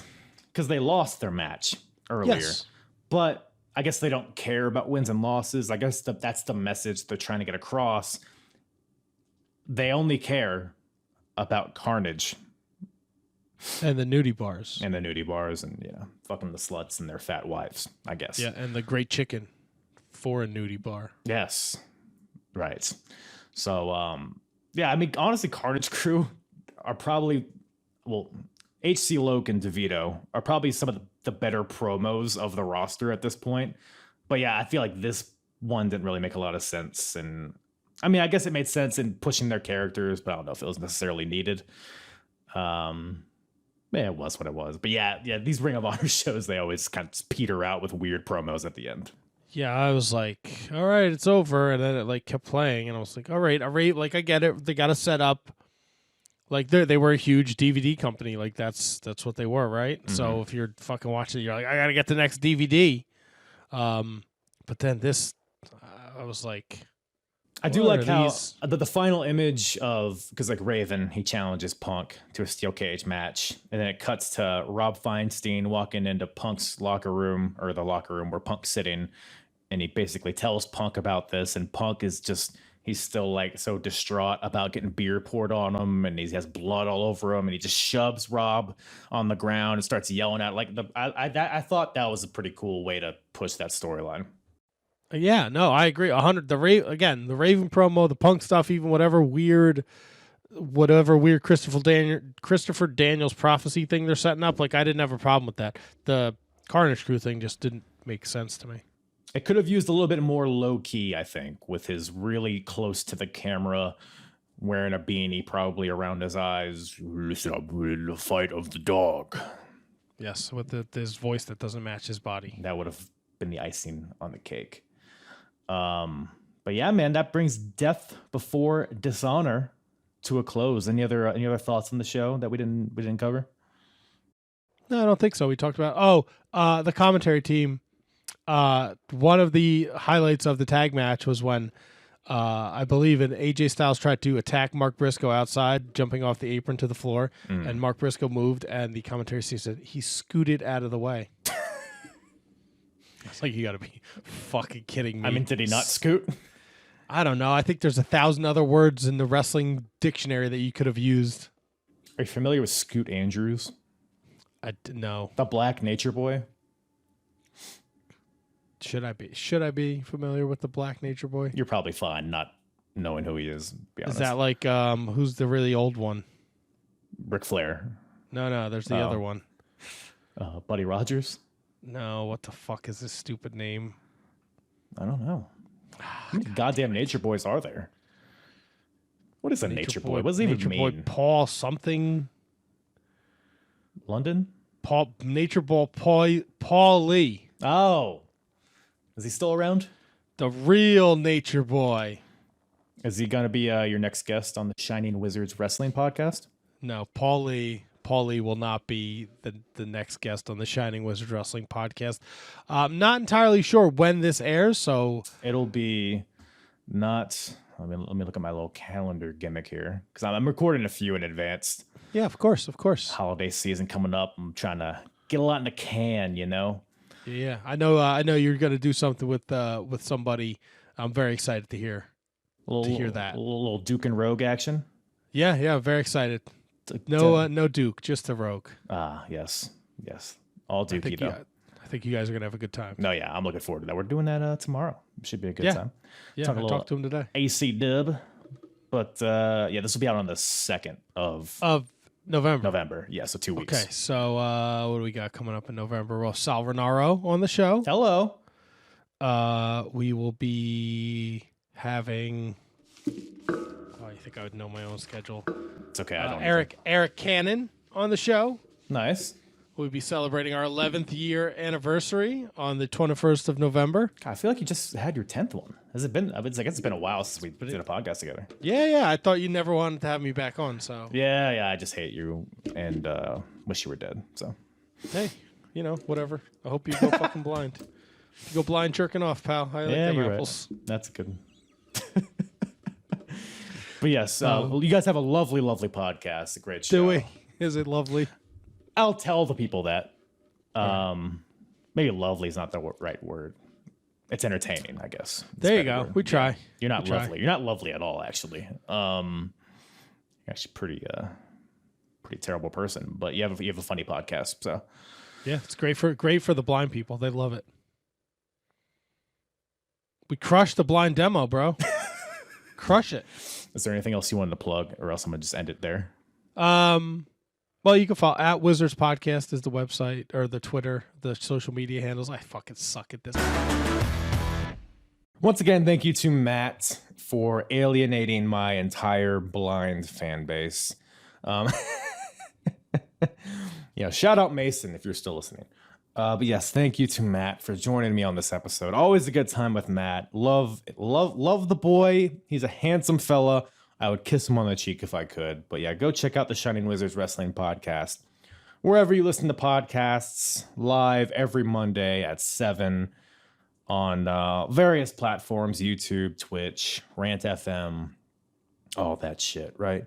because they lost their match earlier. Yes. But I guess they don't care about wins and losses. I guess that's the message they're trying to get across. They only care about Carnage. And the nudie bars. And the nudie bars and, fucking the sluts and their fat wives, I guess. Yeah, and the great chicken for a nudie bar. Yes. Right. So, yeah, I mean, honestly, Carnage Crew are probably, HC Loke and DeVito are probably some of the better promos of the roster at this point. But yeah, I feel like this one didn't really make a lot of sense. And I mean, I guess it made sense in pushing their characters, but I don't know if it was necessarily needed. Yeah, it was what it was. But yeah, these Ring of Honor shows, they always kind of peter out with weird promos at the end. Yeah, I was like, all right, it's over. And then it like kept playing. And I was like, all right, like I get it. They got to set up. Like they were a huge DVD company. Like that's what they were, right? Mm-hmm. So if you're fucking watching it, you're like, I gotta get the next DVD. But then this, I was like, I do like how the final image of, because like Raven, he challenges Punk to a steel cage match, and then it cuts to Rob Feinstein walking into Punk's locker room, or the locker room where Punk's sitting, and he basically tells Punk about this, and Punk is just. He's still like so distraught about getting beer poured on him, and he has blood all over him, and he just shoves Rob on the ground and starts yelling at I thought that was a pretty cool way to push that storyline. Yeah, no, I agree. 100. The Raven promo, the Punk stuff, even whatever weird Christopher Daniels prophecy thing they're setting up. Like I didn't have a problem with that. The Carnage Crew thing just didn't make sense to me. It could have used a little bit more low-key, I think, with his really close to the camera, wearing a beanie probably around his eyes. Listen up, the fight of the dog. Yes, with his voice that doesn't match his body. That would have been the icing on the cake. But yeah, man, that brings Death Before Dishonor to a close. Any other thoughts on the show that we didn't cover? No, I don't think so. We talked about the commentary team. One of the highlights of the tag match was when I believe AJ Styles tried to attack Mark Briscoe outside, jumping off the apron to the floor, and Mark Briscoe moved, and the commentary said he scooted out of the way. It's like, you got to be fucking kidding me. I mean, did he not scoot? I don't know. I think there's 1,000 other words in the wrestling dictionary that you could have used. Are you familiar with Scoot Andrews? No. The Black Nature Boy? Should I be familiar with the Black Nature Boy? You're probably fine not knowing who he is, to be honest. Is that like who's the really old one? Ric Flair. No, there's the other one. Buddy Rogers? No, what the fuck is this stupid name? I don't know. How many goddamn Nature Boys are there? What is a Nature Boy? What does it even mean? Nature Boy Paul something. London? Nature Boy Paul Lee. Oh. Is he still around? The real Nature Boy. Is he going to be your next guest on the Shining Wizards Wrestling podcast? No, Paulie will not be the next guest on the Shining Wizards Wrestling podcast. Not entirely sure when this airs, so it'll be not. Let me look at my little calendar gimmick here because I'm recording a few in advance. Yeah, of course. Holiday season coming up. I'm trying to get a lot in the can, Yeah, I know you're gonna do something with somebody. I'm very excited to hear that. A little Duke and Rogue action. Yeah, very excited. No Duke, just a Rogue. Yes, all Dukey though. I think you guys are gonna have a good time. No, yeah, I'm looking forward to that. We're doing that tomorrow. Should be a good time. Yeah, I talked to him today. AC Dub, but this will be out on the 2nd of November. Yeah, so 2 weeks. Okay, so what do we got coming up in November? Well, Sal Renaro on the show. Hello. We will be having. Oh, I think I would know my own schedule. It's okay. I don't. Eric Cannon on the show. Nice. We'll be celebrating our 11th year anniversary on the 21st of November. God, I feel like you just had your 10th one. Has it been? I guess it's been a while since we did a podcast together. Yeah. I thought you never wanted to have me back on, so. Yeah. I just hate you and wish you were dead. So. Hey, whatever. I hope you go fucking blind. You go blind jerking off, pal. I like them apples. Right. That's good. But yes, you guys have a lovely, lovely podcast. A great show. Do we? Is it lovely? I'll tell the people that. Maybe lovely is not the right word. It's entertaining, I guess. There you go. We try. You're not lovely. You're not lovely at all, actually. You're actually pretty terrible person, but you have a funny podcast. So yeah, it's great for the blind people. They love it. We crushed the blind demo, bro. Crush it. Is there anything else you wanted to plug, or else I'm gonna just end it there? Well, you can follow at Wizards Podcast is the website or the Twitter, the social media handles. I fucking suck at this. Once again, thank you to Matt for alienating my entire blind fan base. Shout out Mason if you're still listening. But yes, thank you to Matt for joining me on this episode. Always a good time with Matt. Love the boy. He's a handsome fella. I would kiss him on the cheek if I could. But yeah, go check out the Shining Wizards Wrestling Podcast. Wherever you listen to podcasts, live every Monday at 7 on various platforms, YouTube, Twitch, Rant FM, all that shit, right?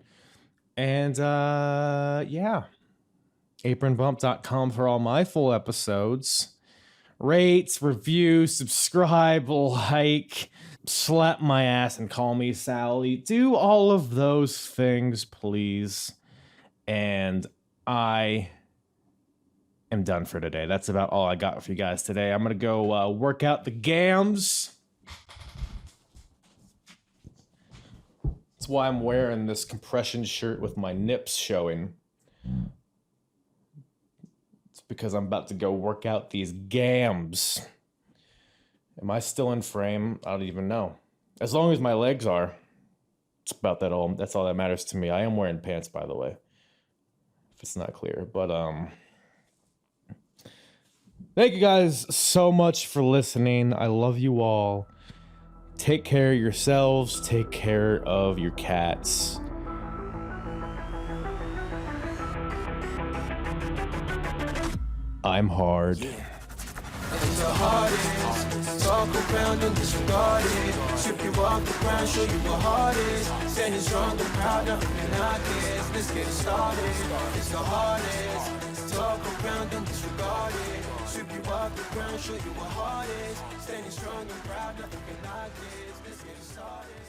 And apronbump.com for all my full episodes. Rate, review, subscribe, like, slap my ass and call me Sally. Do all of those things, please. And I am done for today. That's about all I got for you guys today. I'm going to go work out the gams. That's why I'm wearing this compression shirt with my nips showing. It's because I'm about to go work out these gams. Am I still in frame? I don't even know. As long as my legs are, it's about that all. That's all that matters to me. I am wearing pants, by the way, if it's not clear. But thank you guys so much for listening. I love you all. Take care of yourselves. Take care of your cats. I'm hard. And the hardest, talk around and disregard it. Strip you off the ground, show you what heart is. Standing strong and proud, nothing can knock it. Let's get it started. It's the hardest, talk around and disregard it. Strip you off the ground, show you what heart is. Standing strong and proud, nothing can knock it. Let's get it started.